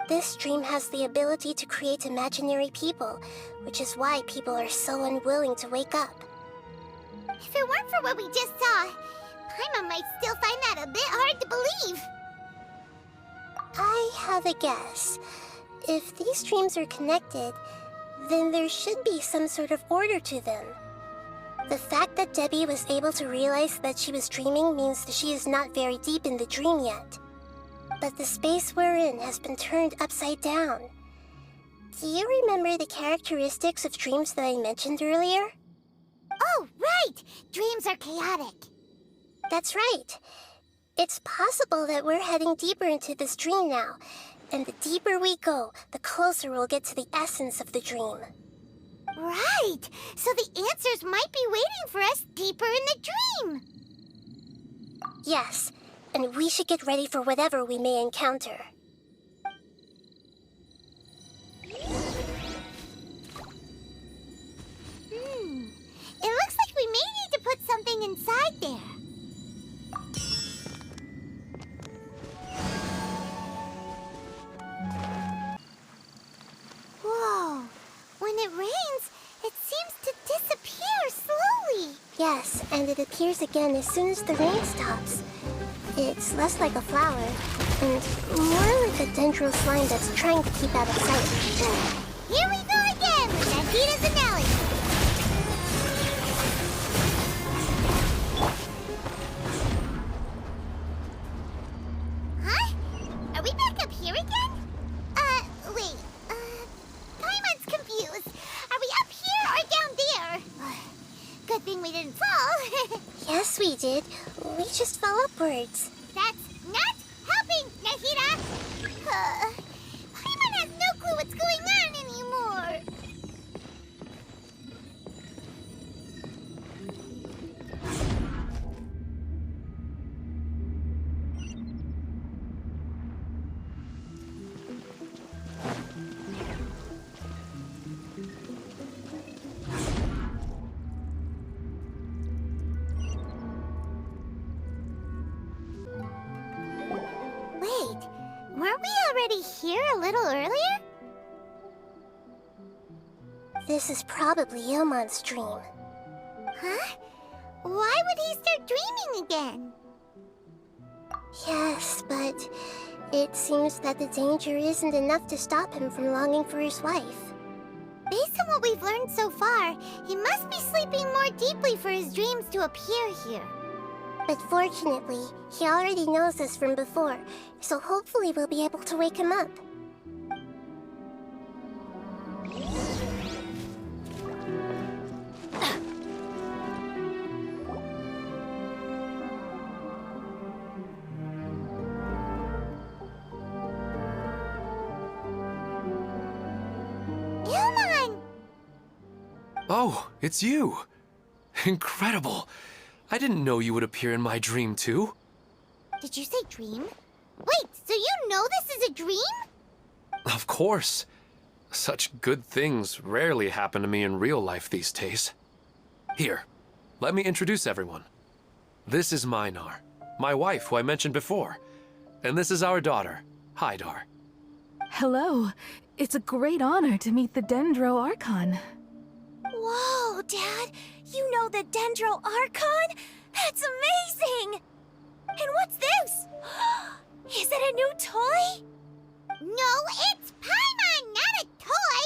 This dream has the ability to create imaginary people, which is why people are so unwilling to wake up. If it weren't for what we just saw, Paimon might still find that a bit hard to believe. I have a guess. If these dreams are connected, then there should be some sort of order to them. The fact that Debbie was able to realize that she was dreaming means that she is not very deep in the dream yet. But the space we're in has been turned upside down. Do you remember the characteristics of dreams that I mentioned earlier? Oh, right! Dreams are chaotic. That's right. It's possible that we're heading deeper into this dream now, and the deeper we go, the closer we'll get to the essence of the dream. Right! So the answers might be waiting for us deeper in the dream. Yes, and we should get ready for whatever we may encounter. It looks like we may need to put something inside there. Whoa! When it rains, it seems to disappear slowly. Yes, and it appears again as soon as the rain stops. It's less like a flower, and more like a dendral slime that's trying to keep out of sight. Here we go again with Nahida's analogy. Huh? Are we back up here again? Wait. Paimon's confused. Are we up here or down there? Good thing we didn't fall. Yes, we did. We just fell upwards. That's not helping, Nahida! Paimon has no clue what's going on anymore! Wait, weren't we already here a little earlier? This is probably Ilmon's dream. Huh? Why would he start dreaming again? Yes, but it seems that the danger isn't enough to stop him from longing for his wife. Based on what we've learned so far, he must be sleeping more deeply for his dreams to appear here. But fortunately, he already knows us from before, so hopefully we'll be able to wake him up. Oh, it's you. Incredible. I didn't know you would appear in my dream, too. Did you say dream? Wait, so you know this is a dream? Of course. Such good things rarely happen to me in real life these days. Here, let me introduce everyone. This is Minar, my wife who I mentioned before. And this is our daughter, Hydar. Hello. It's a great honor to meet the Dendro Archon. Whoa, Dad! You know the Dendro Archon? That's amazing! And what's this? Is it a new toy? No, it's Paimon, not a toy!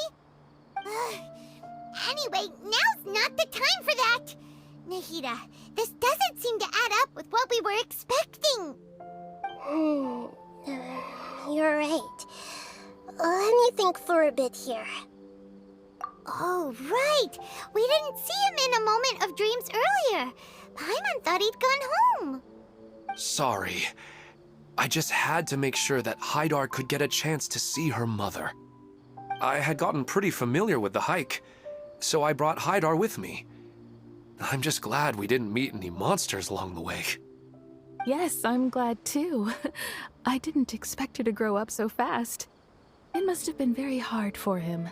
Anyway, now's not the time for that! Nahida, this doesn't seem to add up with what we were expecting. You're right. Let me think for a bit here. Oh, right! We didn't see him in a moment of dreams earlier. Paimon thought he'd gone home. Sorry. I just had to make sure that Hydar could get a chance to see her mother. I had gotten pretty familiar with the hike, so I brought Hydar with me. I'm just glad we didn't meet any monsters along the way. Yes, I'm glad too. I didn't expect her to grow up so fast. It must have been very hard for him.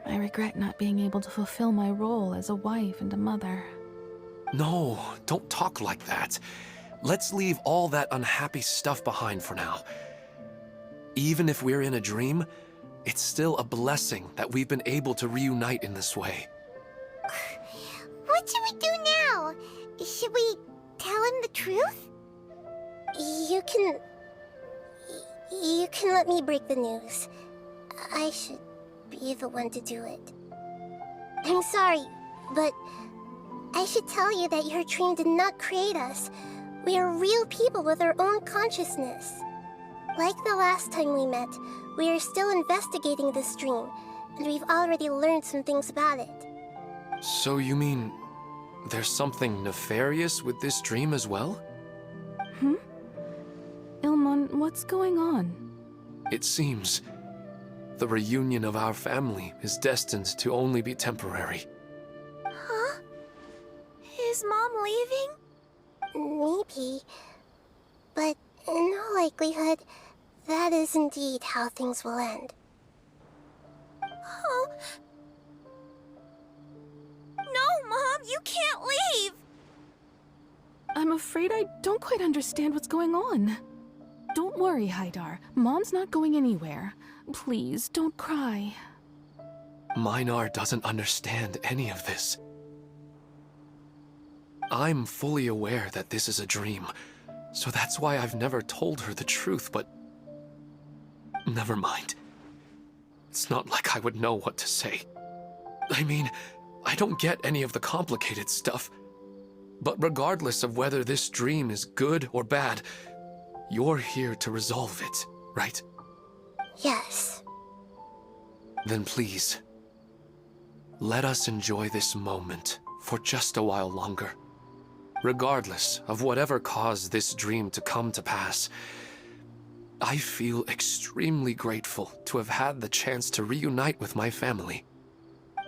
I regret not being able to fulfill my role as a wife and a mother. No, don't talk like that. Let's leave all that unhappy stuff behind for now. Even if we're in a dream, it's still a blessing that we've been able to reunite in this way. What should we do now? Should we tell him the truth? You can let me break the news. I should be the one to do it. I'm sorry, but I should tell you that your dream did not create us. We are real people with our own consciousness. Like the last time we met, we are still investigating this dream, and we've already learned some things about it. So you mean there's something nefarious with this dream as well? Ilmon, what's going on? It seems the reunion of our family is destined to only be temporary. Huh? Is Mom leaving? Maybe. But in all likelihood, that is indeed how things will end. Oh. No, Mom, you can't leave! I'm afraid I don't quite understand what's going on. Don't worry, Hydar. Mom's not going anywhere. Please, don't cry. Minar doesn't understand any of this. I'm fully aware that this is a dream, so that's why I've never told her the truth, but... Never mind. It's not like I would know what to say. I mean, I don't get any of the complicated stuff. But regardless of whether this dream is good or bad, you're here to resolve it, right? Yes. Then please, let us enjoy this moment for just a while longer. Regardless of whatever caused this dream to come to pass, I feel extremely grateful to have had the chance to reunite with my family.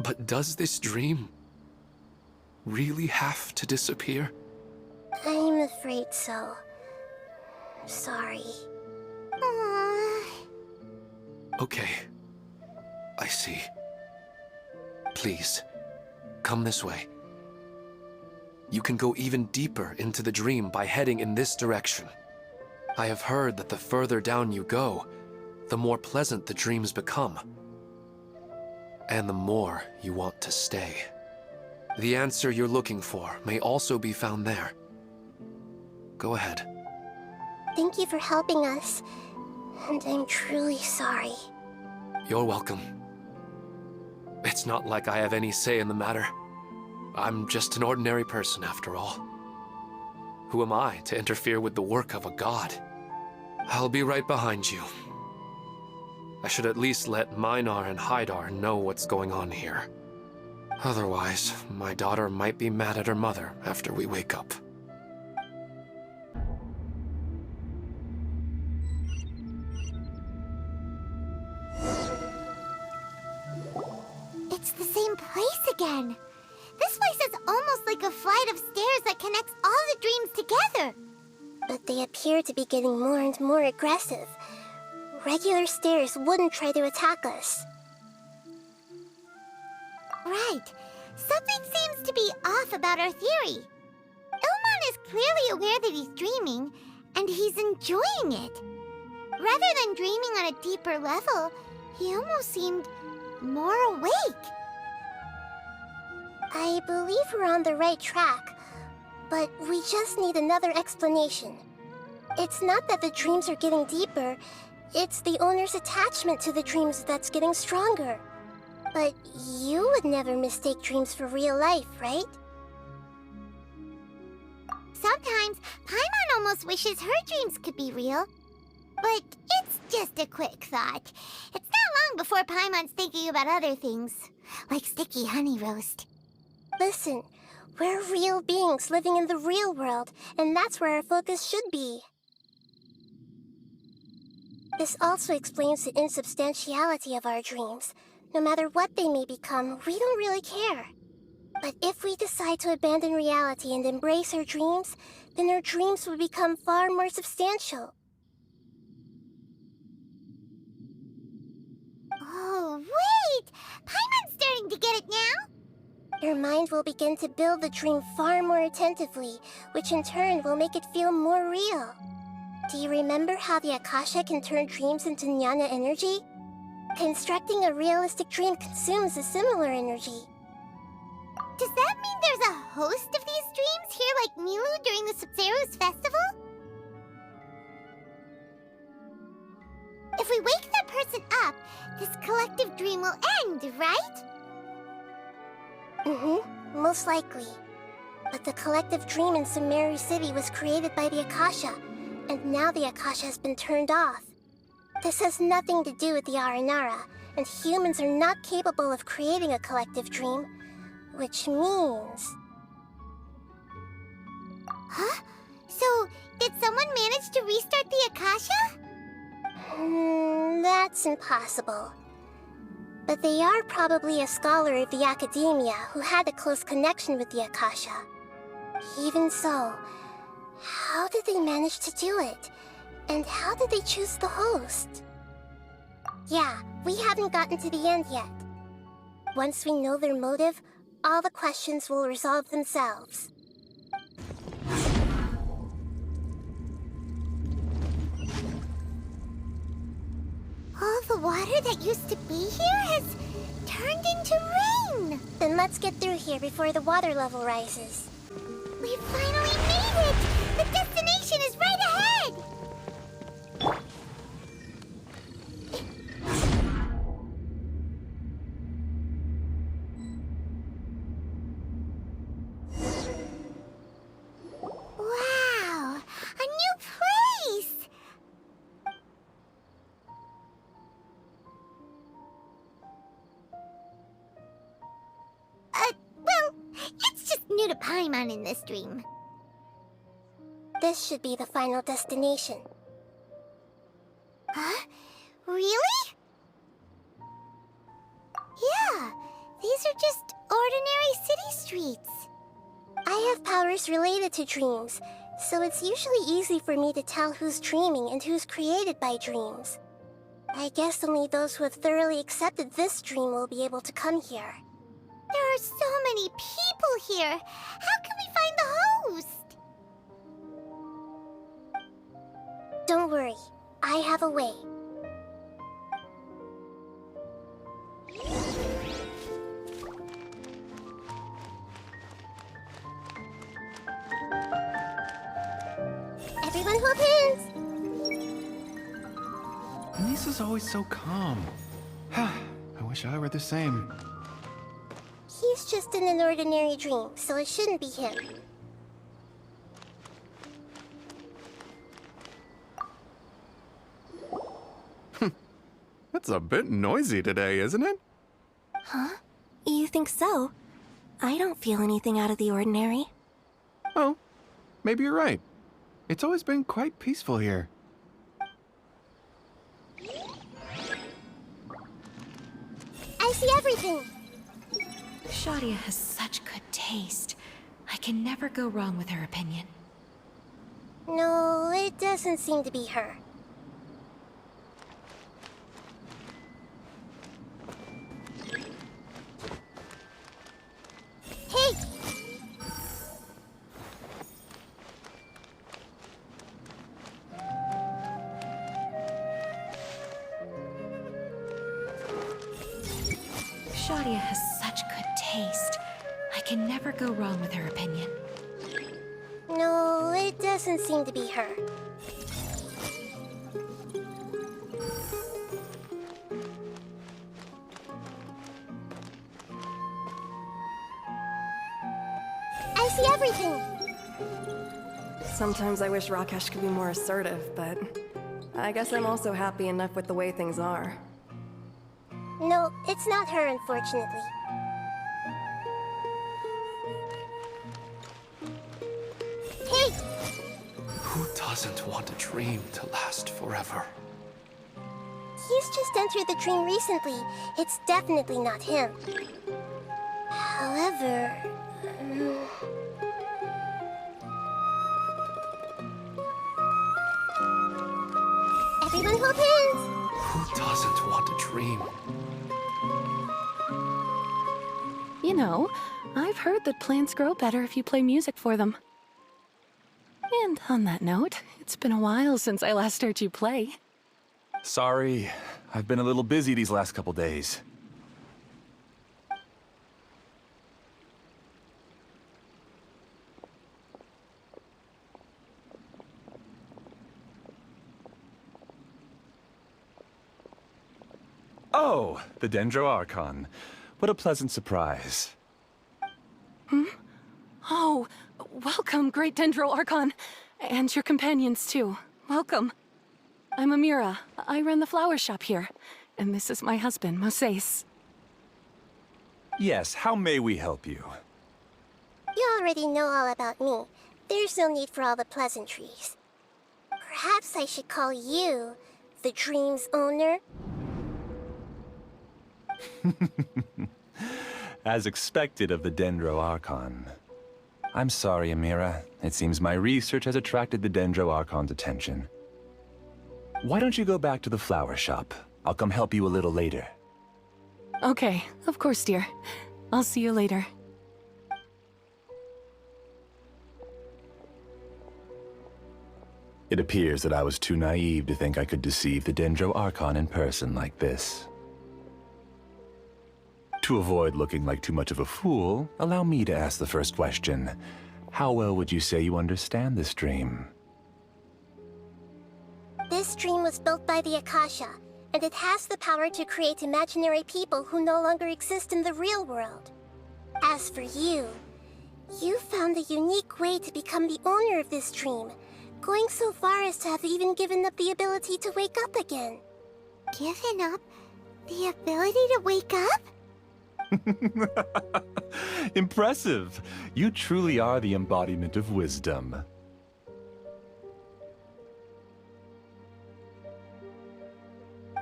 But does this dream really have to disappear? I'm afraid so. Sorry. Okay. I see. Please, come this way. You can go even deeper into the dream by heading in this direction. I have heard that the further down you go, the more pleasant the dreams become. And the more you want to stay. The answer you're looking for may also be found there. Go ahead. Thank you for helping us, and I'm truly sorry. You're welcome. It's not like I have any say in the matter. I'm just an ordinary person, after all. Who am I to interfere with the work of a god? I'll be right behind you. I should at least let Minar and Hydar know what's going on here. Otherwise, my daughter might be mad at her mother after we wake up. It's the same place again. like a flight of stairs that connects all the dreams together. But they appear to be getting more and more aggressive. Regular stairs wouldn't try to attack us. Right. Something seems to be off about our theory. Ilmon is clearly aware that he's dreaming, and he's enjoying it. Rather than dreaming on a deeper level, he almost seemed more awake. I believe we're on the right track, but we just need another explanation. It's not that the dreams are getting deeper, it's the owner's attachment to the dreams that's getting stronger. But you would never mistake dreams for real life, right? Sometimes, Paimon almost wishes her dreams could be real. But it's just a quick thought. It's not long before Paimon's thinking about other things, like sticky honey roast. Listen, we're real beings living in the real world, and that's where our focus should be. This also explains the insubstantiality of our dreams. No matter what they may become, we don't really care. But if we decide to abandon reality and embrace our dreams, then our dreams will become far more substantial. Oh, wait! Paimon's starting to get it now? Your mind will begin to build the dream far more attentively, which in turn will make it feel more real. Do you remember how the Akasha can turn dreams into jnana energy? Constructing a realistic dream consumes a similar energy. Does that mean there's a host of these dreams here like Milu during the Subzero's festival? If we wake that person up, this collective dream will end, right? Most likely. But the collective dream in Sumeru City was created by the Akasha, and now the Akasha has been turned off. This has nothing to do with the Aranara, and humans are not capable of creating a collective dream, which means... Huh? So, did someone manage to restart the Akasha? That's impossible. But they are probably a scholar of the Academia who had a close connection with the Akasha. Even so, how did they manage to do it? And how did they choose the host? Yeah, we haven't gotten to the end yet. Once we know their motive, all the questions will resolve themselves. All the water that used to be here has turned into rain! Then let's get through here before the water level rises. We finally made it! The destination is right ahead! Wow! A new place! Well, it's just new to Paimon in this dream. This should be the final destination. Huh? Really? Yeah, these are just ordinary city streets. I have powers related to dreams, so it's usually easy for me to tell who's dreaming and who's created by dreams. I guess only those who have thoroughly accepted this dream will be able to come here. There are so many people here. How can we find the host? Don't worry, I have a way. Everyone hold hands! Lisa's always so calm. I wish I were the same. He's just in an ordinary dream, so it shouldn't be him. It's a bit noisy today, isn't it? Huh? You think so? I don't feel anything out of the ordinary. Oh, maybe you're right. It's always been quite peaceful here. I see everything! Shadia has such good taste. can never go wrong with her opinion. No, it doesn't seem to be her. Hey! Shadia has such good taste. I can never go wrong with her opinion. No, it doesn't seem to be her. I see everything! Sometimes I wish Rakesh could be more assertive, but I guess I'm also happy enough with the way things are. No, it's not her, unfortunately. Hey! Who doesn't want a dream to last forever? He's just entered the dream recently. It's definitely not him. However... Everyone hold hands! Who doesn't want a dream? You know, I've heard that plants grow better if you play music for them. And on that note, it's been a while since I last heard you play. Sorry, I've been a little busy these last couple days. Oh, the Dendro Archon. What a pleasant surprise. Oh, welcome, Great Dendro Archon. And your companions, too. Welcome. I'm Amira. I run the flower shop here. And this is my husband, Moses. Yes, how may we help you? You already know all about me. There's no need for all the pleasantries. Perhaps I should call you the dream's owner? As expected of the Dendro Archon. I'm sorry, Amira. It seems my research has attracted the Dendro Archon's attention. Why don't you go back to the flower shop? I'll come help you a little later. Okay, of course, dear. I'll see you later. It appears that I was too naive to think I could deceive the Dendro Archon in person like this. To avoid looking like too much of a fool, allow me to ask the first question. How well would you say you understand this dream? This dream was built by the Akasha, and it has the power to create imaginary people who no longer exist in the real world. As for you, you found a unique way to become the owner of this dream, going so far as to have even given up the ability to wake up again. Given up the ability to wake up? Impressive! You truly are the embodiment of wisdom.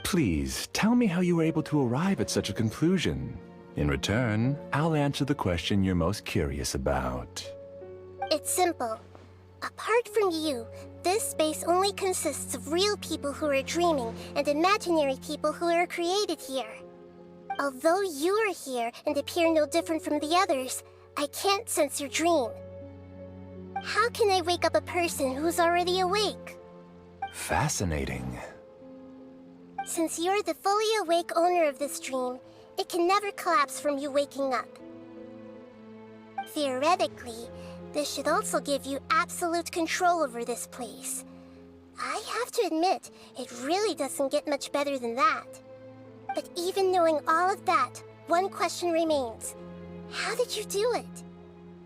Please, tell me how you were able to arrive at such a conclusion. In return, I'll answer the question you're most curious about. It's simple. Apart from you, this space only consists of real people who are dreaming and imaginary people who are created here. Although you are here and appear no different from the others, I can't sense your dream. How can I wake up a person who's already awake? Fascinating. Since you're the fully awake owner of this dream, it can never collapse from you waking up. Theoretically, this should also give you absolute control over this place. I have to admit, it really doesn't get much better than that. But even knowing all of that, one question remains. How did you do it?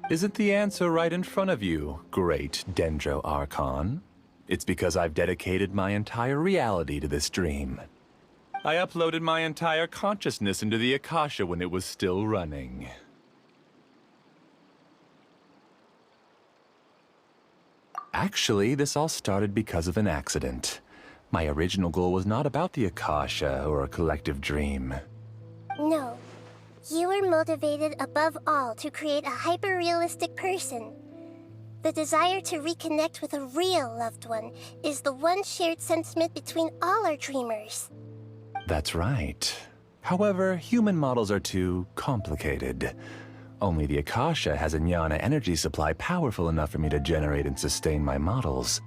Isn't the answer right in front of you, Great Dendro Archon? It's because I've dedicated my entire reality to this dream. I uploaded my entire consciousness into the Akasha when it was still running. Actually, this all started because of an accident. My original goal was not about the Akasha or a collective dream. No. You are motivated above all to create a hyper-realistic person. The desire to reconnect with a real loved one is the one shared sentiment between all our dreamers. That's right. However, human models are too complicated. Only the Akasha has a jnana energy supply powerful enough for me to generate and sustain my models.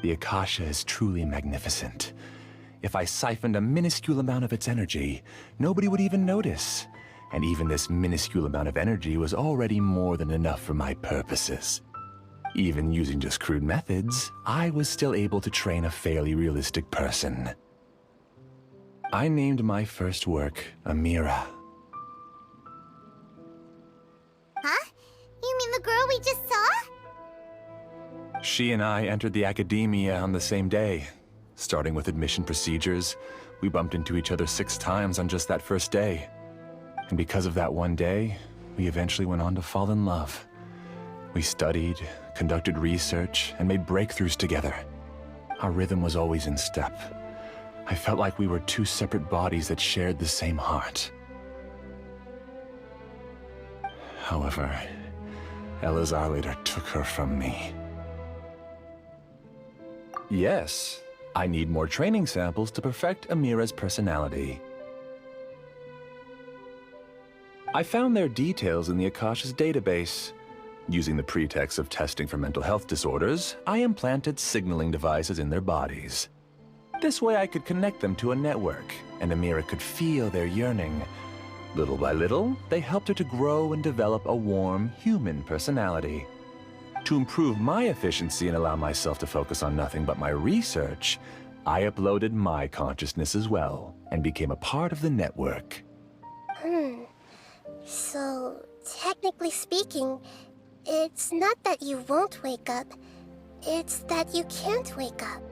The Akasha is truly magnificent. If I siphoned a minuscule amount of its energy, nobody would even notice. And even this minuscule amount of energy was already more than enough for my purposes. Even using just crude methods, I was still able to train a fairly realistic person. I named my first work Amira. Huh? You mean the girl we just saw? She and I entered the academia on the same day. Starting with admission procedures, we bumped into each other 6 times on just that first day. And because of that one day, we eventually went on to fall in love. We studied, conducted research, and made breakthroughs together. Our rhythm was always in step. I felt like we were 2 separate bodies that shared the same heart. However, Elazar later took her from me. Yes, I need more training samples to perfect Amira's personality. I found their details in the Akasha's database. Using the pretext of testing for mental health disorders, I implanted signaling devices in their bodies. This way I could connect them to a network, and Amira could feel their yearning. Little by little, they helped her to grow and develop a warm, human personality. To improve my efficiency and allow myself to focus on nothing but my research, I uploaded my consciousness as well, and became a part of the network. So, technically speaking, it's not that you won't wake up, it's that you can't wake up.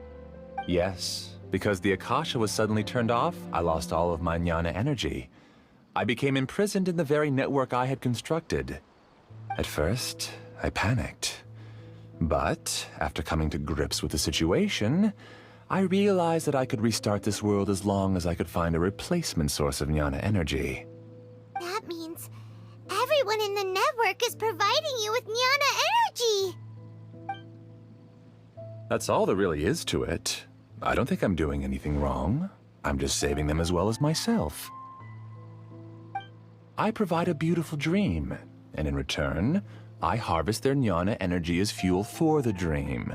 Yes, because the Akasha was suddenly turned off, I lost all of my jnana energy. I became imprisoned in the very network I had constructed. At first, I panicked. But, after coming to grips with the situation, I realized that I could restart this world as long as I could find a replacement source of jnana energy. That means everyone in the network is providing you with jnana energy! That's all there really is to it. I don't think I'm doing anything wrong. I'm just saving them as well as myself. I provide a beautiful dream, and in return, I harvest their jnana energy as fuel for the dream.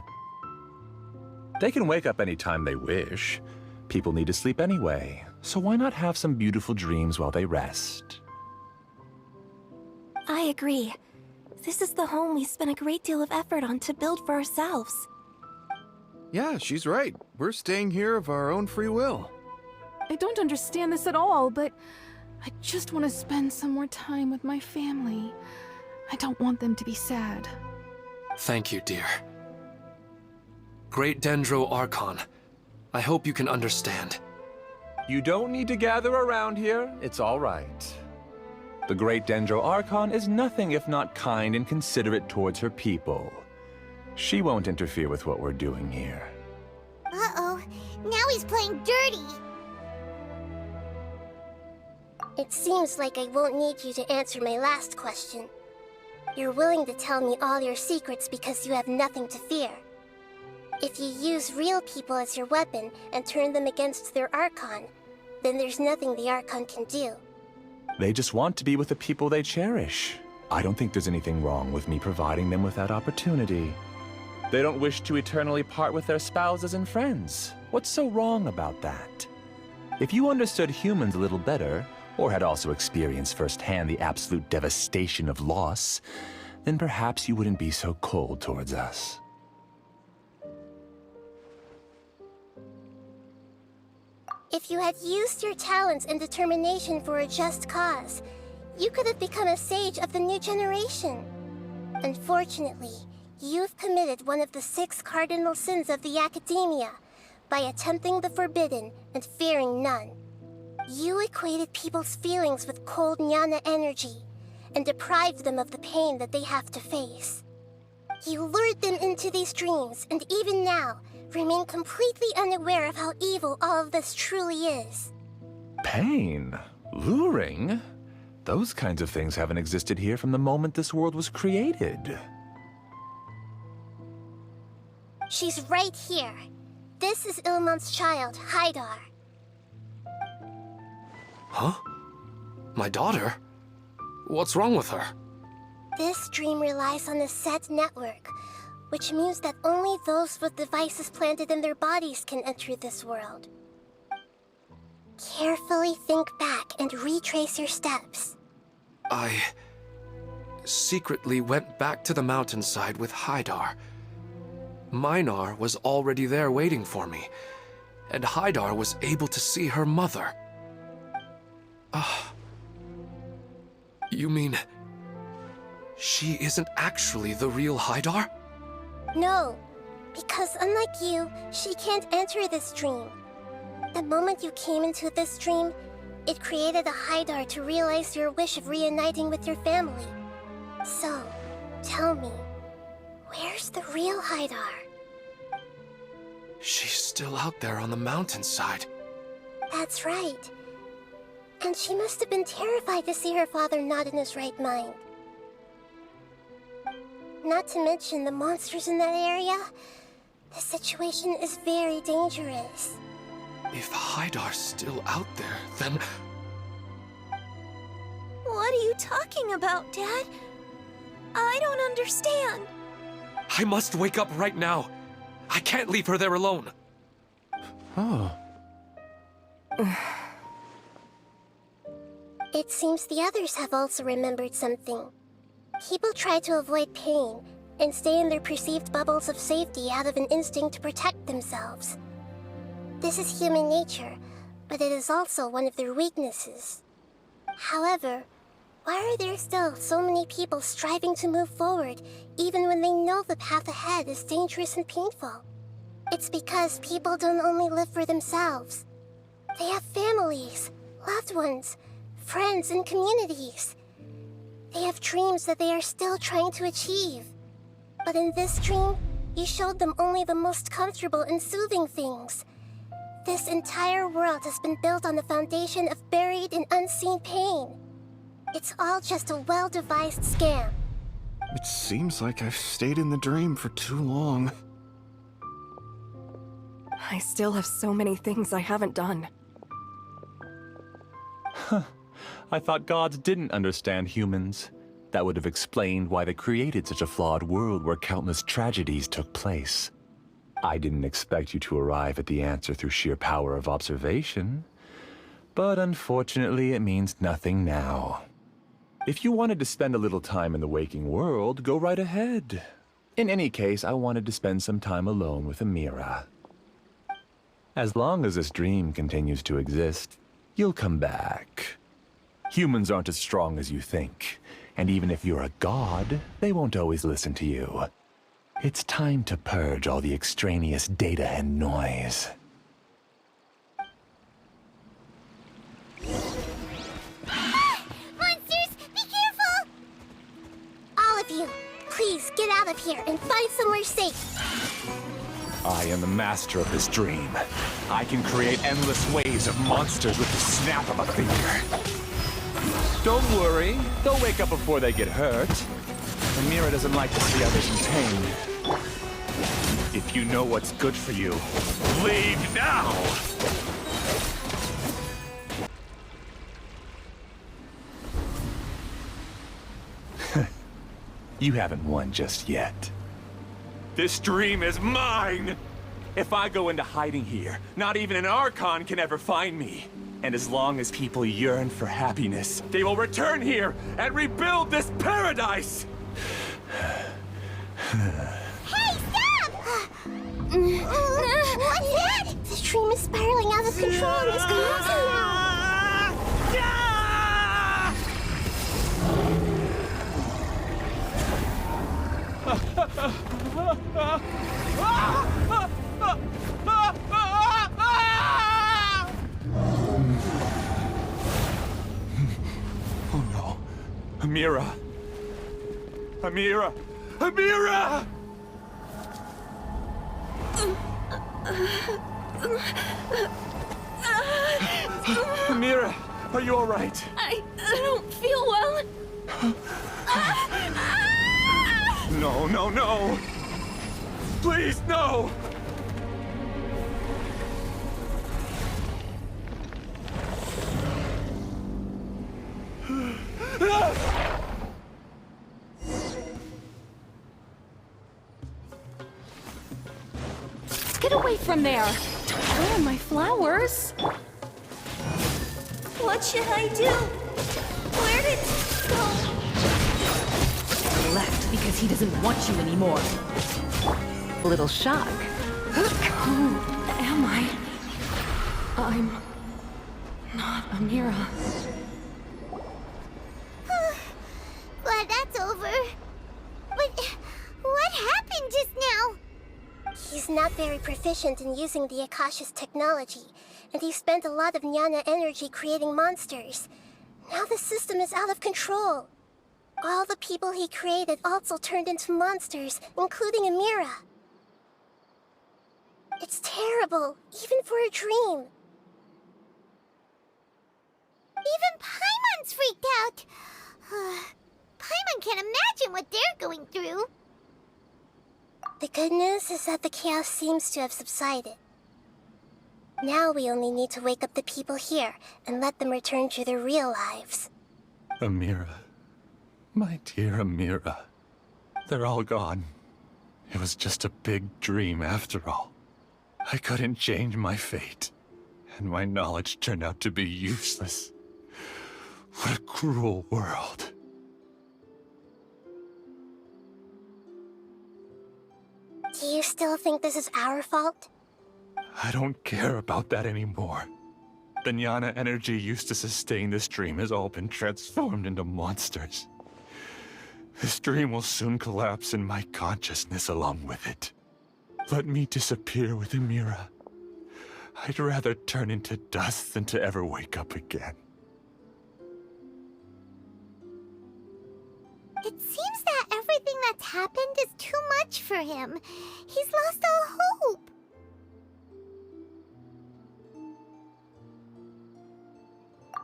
They can wake up anytime they wish. People need to sleep anyway, so why not have some beautiful dreams while they rest? I agree. This is the home we spent a great deal of effort on to build for ourselves. Yeah, she's right. We're staying here of our own free will. I don't understand this at all, but I just want to spend some more time with my family. I don't want them to be sad. Thank you, dear. Great Dendro Archon, I hope you can understand. You don't need to gather around here. It's all right. The Great Dendro Archon is nothing if not kind and considerate towards her people. She won't interfere with what we're doing here. Uh-oh, now he's playing dirty! It seems like I won't need you to answer my last question. You're willing to tell me all your secrets because you have nothing to fear. If you use real people as your weapon and turn them against their Archon, then there's nothing the Archon can do. They just want to be with the people they cherish. I don't think there's anything wrong with me providing them with that opportunity. They don't wish to eternally part with their spouses and friends. What's so wrong about that? If you understood humans a little better, or had also experienced firsthand the absolute devastation of loss, then perhaps you wouldn't be so cold towards us. If you had used your talents and determination for a just cause, you could have become a sage of the new generation. Unfortunately, you've committed one of the 6 cardinal sins of the Academia by attempting the forbidden and fearing none. You equated people's feelings with cold jnana energy and deprived them of the pain that they have to face. You lured them into these dreams, and even now, remain completely unaware of how evil all of this truly is. Pain? Luring? Those kinds of things haven't existed here from the moment this world was created. She's right here. This is Ilmon's child, Haidar. Huh? My daughter? What's wrong with her? This dream relies on a set network, which means that only those with devices planted in their bodies can enter this world. Carefully think back and retrace your steps. I secretly went back to the mountainside with Haidar. Minar was already there waiting for me, and Haidar was able to see her mother. You mean she isn't actually the real Haidar? No, because unlike you, she can't enter this dream. The moment you came into this dream, it created a Haidar to realize your wish of reuniting with your family. So, tell me, where's the real Haidar? She's still out there on the mountainside. That's right. And she must have been terrified to see her father not in his right mind. Not to mention the monsters in that area. The situation is very dangerous. If Haidar's still out there, then... What are you talking about, Dad? I don't understand. I must wake up right now. I can't leave her there alone. Oh. It seems the others have also remembered something. People try to avoid pain and stay in their perceived bubbles of safety out of an instinct to protect themselves. This is human nature, but it is also one of their weaknesses. However, why are there still so many people striving to move forward, even when they know the path ahead is dangerous and painful? It's because people don't only live for themselves. They have families, loved ones, friends, and communities. They have dreams that they are still trying to achieve. But in this dream, you showed them only the most comfortable and soothing things. This entire world has been built on the foundation of buried and unseen pain. It's all just a well-devised scam. It seems like I've stayed in the dream for too long. I still have so many things I haven't done. I thought gods didn't understand humans. That would have explained why they created such a flawed world where countless tragedies took place. I didn't expect you to arrive at the answer through sheer power of observation. But unfortunately, it means nothing now. If you wanted to spend a little time in the waking world, go right ahead. In any case, I wanted to spend some time alone with Amira. As long as this dream continues to exist, you'll come back. Humans aren't as strong as you think, and even if you're a god, they won't always listen to you. It's time to purge all the extraneous data and noise. Monsters, be careful! All of you, please get out of here and find somewhere safe. I am the master of this dream. I can create endless waves of monsters with the snap of a finger. Don't worry, they'll wake up before they get hurt. Amira doesn't like to see others in pain. If you know what's good for you, leave now! You haven't won just yet. This dream is mine! If I go into hiding here, not even an Archon can ever find me. And as long as people yearn for happiness, they will return here and rebuild this paradise! Hey, stop! What's that? This dream is spiraling out of control and is collapsing now. Oh no. Amira. Amira! Amira! Amira! Are you all right? I don't feel well. No, no, no! Please, no! Get away from there! Where are my flowers? What should I do? Where did it go? He left because he doesn't want you anymore. Little shock. Who am I? I'm not Amira. Glad that's over. But what happened just now? He's not very proficient in using the Akasha's technology, and he spent a lot of Jnana energy creating monsters. Now the system is out of control. All the people he created also turned into monsters, including Amira. It's terrible, even for a dream. Even Paimon's freaked out. Paimon can't imagine what they're going through. The good news is that the chaos seems to have subsided. Now we only need to wake up the people here and let them return to their real lives. Amira. My dear Amira. They're all gone. It was just a big dream after all. I couldn't change my fate, and my knowledge turned out to be useless. What a cruel world. Do you still think this is our fault? I don't care about that anymore. The Jnana energy used to sustain this dream has all been transformed into monsters. This dream will soon collapse and my consciousness along with it. Let me disappear with Amira. I'd rather turn into dust than to ever wake up again. It seems that everything that's happened is too much for him. He's lost all hope.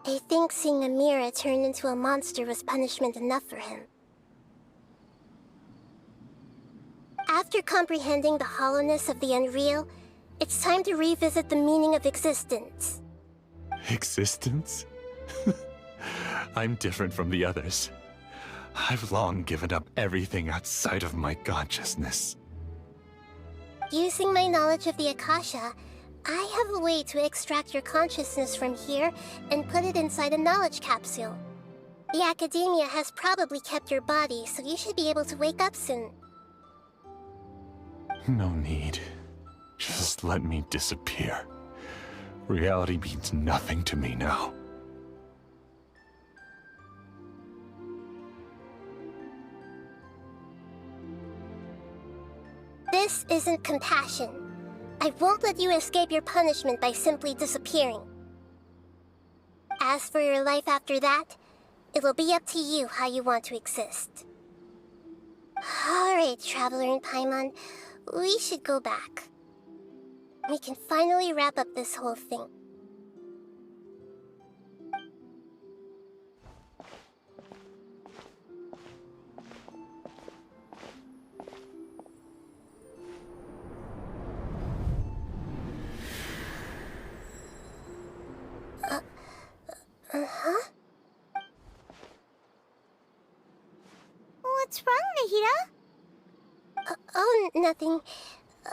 I think seeing Amira turn into a monster was punishment enough for him. After comprehending the hollowness of the unreal, it's time to revisit the meaning of existence. Existence? I'm different from the others. I've long given up everything outside of my consciousness. Using my knowledge of the Akasha, I have a way to extract your consciousness from here and put it inside a knowledge capsule. The Academia has probably kept your body, so you should be able to wake up soon. No need. Just let me disappear. Reality means nothing to me now. This isn't compassion. I won't let you escape your punishment by simply disappearing. As for your life after that, it'll be up to you how you want to exist. Alright, Traveler and Paimon, we should go back. We can finally wrap up this whole thing. Uh-huh? What's wrong, Nahida? Oh, nothing.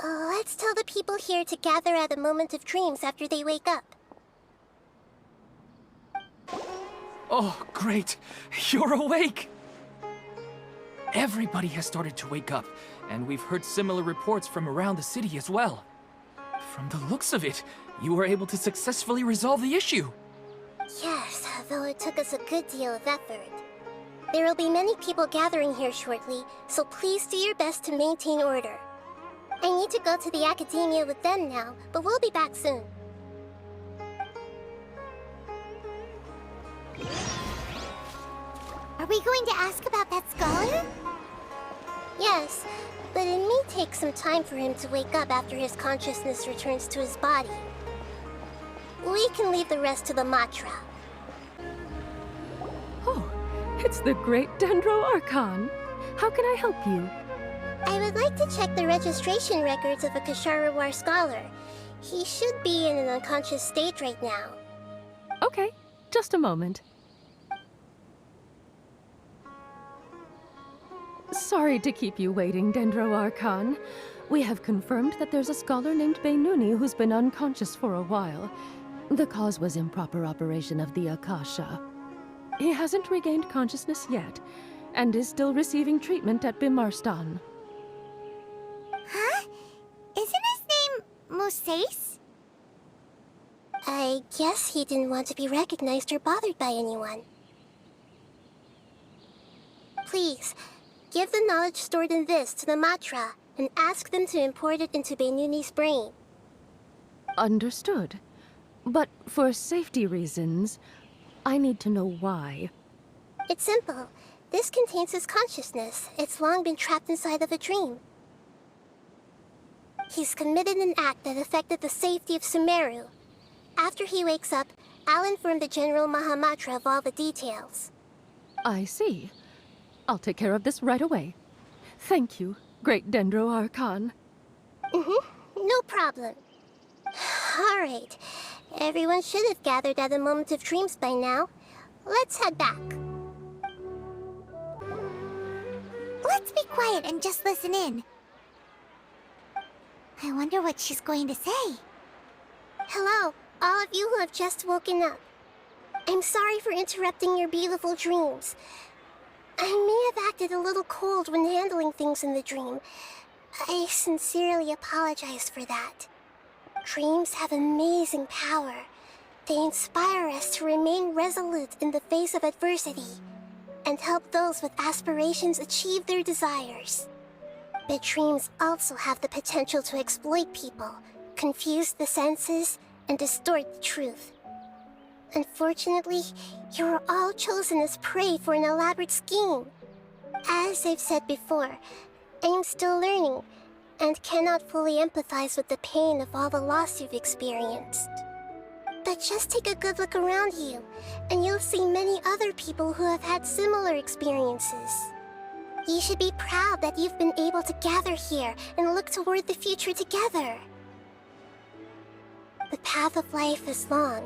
Let's tell the people here to gather at a moment of dreams after they wake up. Oh, great! You're awake! Everybody has started to wake up, and we've heard similar reports from around the city as well. From the looks of it, you were able to successfully resolve the issue. Yes, though it took us a good deal of effort. There will be many people gathering here shortly, so please do your best to maintain order. I need to go to the Academia with them now, but we'll be back soon. Are we going to ask about that scholar? Yes, but it may take some time for him to wake up after his consciousness returns to his body. We can leave the rest to the Matra. It's the great Dendro Archon. How can I help you? I would like to check the registration records of a Kasharawar scholar. He should be in an unconscious state right now. Okay, just a moment. Sorry to keep you waiting, Dendro Archon. We have confirmed that there's a scholar named Beinuni who's been unconscious for a while. The cause was improper operation of the Akasha. He hasn't regained consciousness yet, and is still receiving treatment at Bimarstan. Huh? Isn't his name Moses? I guess he didn't want to be recognized or bothered by anyone. Please, give the knowledge stored in this to the Matra, and ask them to import it into Beinuni's brain. Understood. But for safety reasons, I need to know why. It's simple. This contains his consciousness. It's long been trapped inside of a dream. He's committed an act that affected the safety of Sumeru. After he wakes up, I'll inform the General Mahamatra of all the details. I see. I'll take care of this right away. Thank you, great Dendro Archon. No problem. Alright. Everyone should have gathered at a moment of dreams by now. Let's head back. Let's be quiet and just listen in. I wonder what she's going to say. Hello, all of you who have just woken up. I'm sorry for interrupting your beautiful dreams. I may have acted a little cold when handling things in the dream. I sincerely apologize for that. Dreams have amazing power. They inspire us to remain resolute in the face of adversity, and help those with aspirations achieve their desires. But dreams also have the potential to exploit people, confuse the senses, and distort the truth. Unfortunately, you were all chosen as prey for an elaborate scheme. As I've said before, I am still learning, and cannot fully empathize with the pain of all the loss you've experienced. But just take a good look around you, and you'll see many other people who have had similar experiences. You should be proud that you've been able to gather here and look toward the future together. The path of life is long,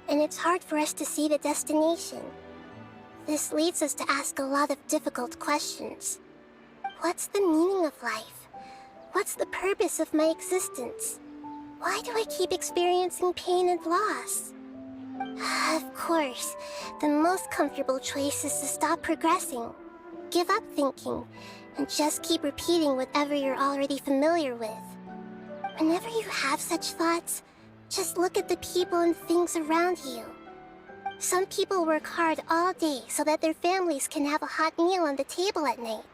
and it's hard for us to see the destination. This leads us to ask a lot of difficult questions. What's the meaning of life? What's the purpose of my existence? Why do I keep experiencing pain and loss? Of course, the most comfortable choice is to stop progressing. Give up thinking, and just keep repeating whatever you're already familiar with. Whenever you have such thoughts, just look at the people and things around you. Some people work hard all day so that their families can have a hot meal on the table at night.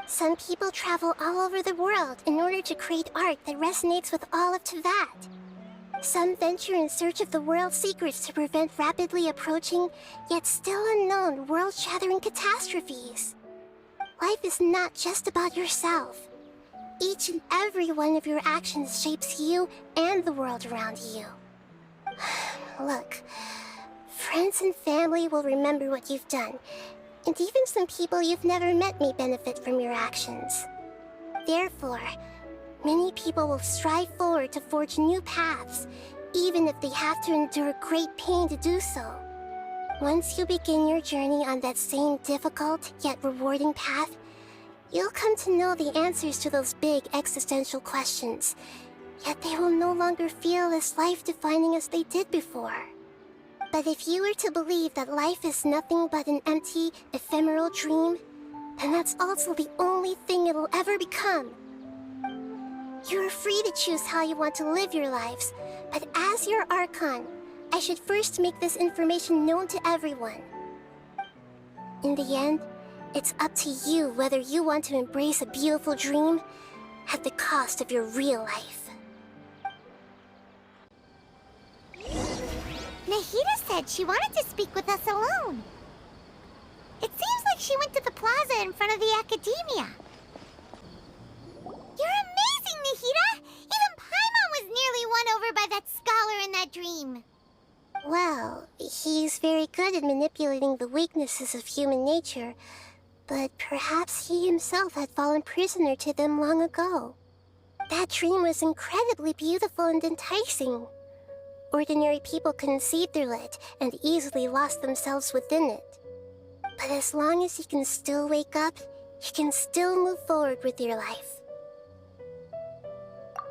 Some people travel all over the world in order to create art that resonates with all of Teyvat. Some venture in search of the world's secrets to prevent rapidly approaching, yet still unknown, world-shattering catastrophes. Life is not just about yourself. Each and every one of your actions shapes you and the world around you. Look, friends and family will remember what you've done, and even some people you've never met may benefit from your actions. Therefore, many people will strive forward to forge new paths, even if they have to endure great pain to do so. Once you begin your journey on that same difficult yet rewarding path, you'll come to know the answers to those big existential questions, yet they will no longer feel as life-defining as they did before. But if you were to believe that life is nothing but an empty, ephemeral dream, then that's also the only thing it'll ever become. You are free to choose how you want to live your lives, but as your Archon, I should first make this information known to everyone. In the end, it's up to you whether you want to embrace a beautiful dream at the cost of your real life. Nahida said she wanted to speak with us alone. It seems like she went to the plaza in front of the academia. You're amazing, Nahida! Even Paimon was nearly won over by that scholar in that dream. Well, he's very good at manipulating the weaknesses of human nature, but perhaps he himself had fallen prisoner to them long ago. That dream was incredibly beautiful and enticing. Ordinary people conceived through it and easily lost themselves within it. But as long as he can still wake up, he can still move forward with your life.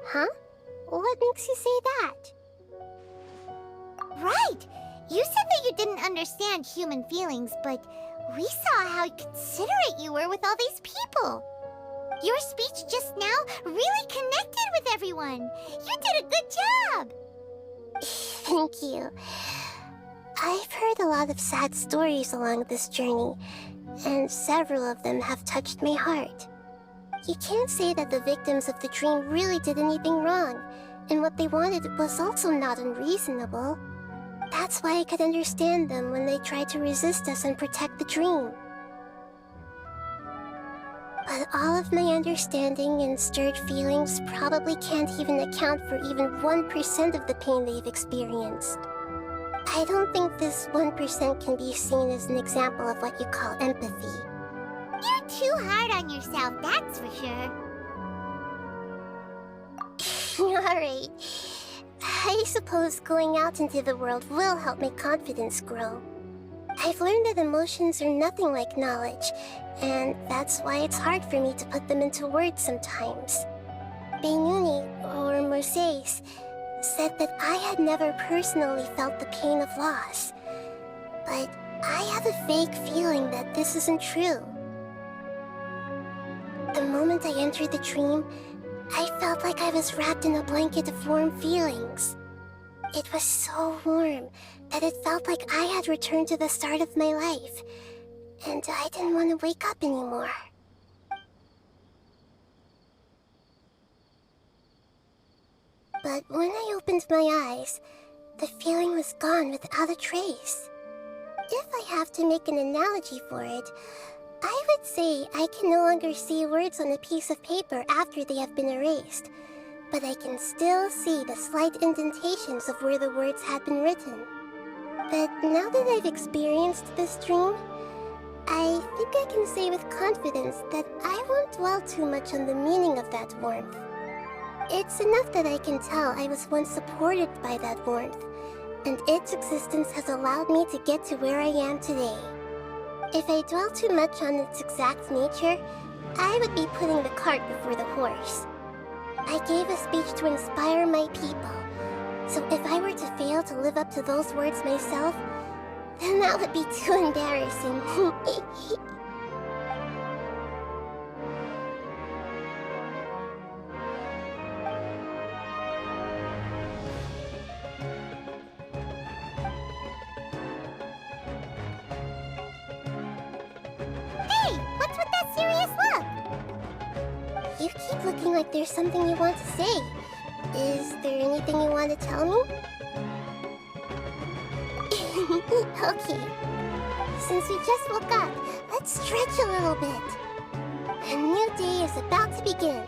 Huh? What makes you say that? Right! You said that you didn't understand human feelings, but we saw how considerate you were with all these people. Your speech just now really connected with everyone. You did a good job! Thank you. I've heard a lot of sad stories along this journey, and several of them have touched my heart. You can't say that the victims of the dream really did anything wrong, and what they wanted was also not unreasonable. That's why I could understand them when they tried to resist us and protect the dream. But all of my understanding and stirred feelings probably can't even account for even 1% of the pain they've experienced. I don't think this 1% can be seen as an example of what you call empathy. You're too hard on yourself, that's for sure. Alright. I suppose going out into the world will help my confidence grow. I've learned that emotions are nothing like knowledge, and that's why it's hard for me to put them into words sometimes. Benuni, or Oromasdis, said that I had never personally felt the pain of loss. But I have a vague feeling that this isn't true. The moment I entered the dream, I felt like I was wrapped in a blanket of warm feelings. It was so warm that it felt like I had returned to the start of my life, and I didn't want to wake up anymore. But when I opened my eyes, the feeling was gone without a trace. If I have to make an analogy for it, I would say I can no longer see words on a piece of paper after they have been erased, but I can still see the slight indentations of where the words had been written. But now that I've experienced this dream, I think I can say with confidence that I won't dwell too much on the meaning of that warmth. It's enough that I can tell I was once supported by that warmth, and its existence has allowed me to get to where I am today. If I dwell too much on its exact nature, I would be putting the cart before the horse. I gave a speech to inspire my people, so if I were to fail to live up to those words myself, then that would be too embarrassing. Hey, what's with that serious look? You keep looking like there's something you want to say. Is there anything you want to tell me? Okay. Since we just woke up, let's stretch a little bit. A new day is about to begin.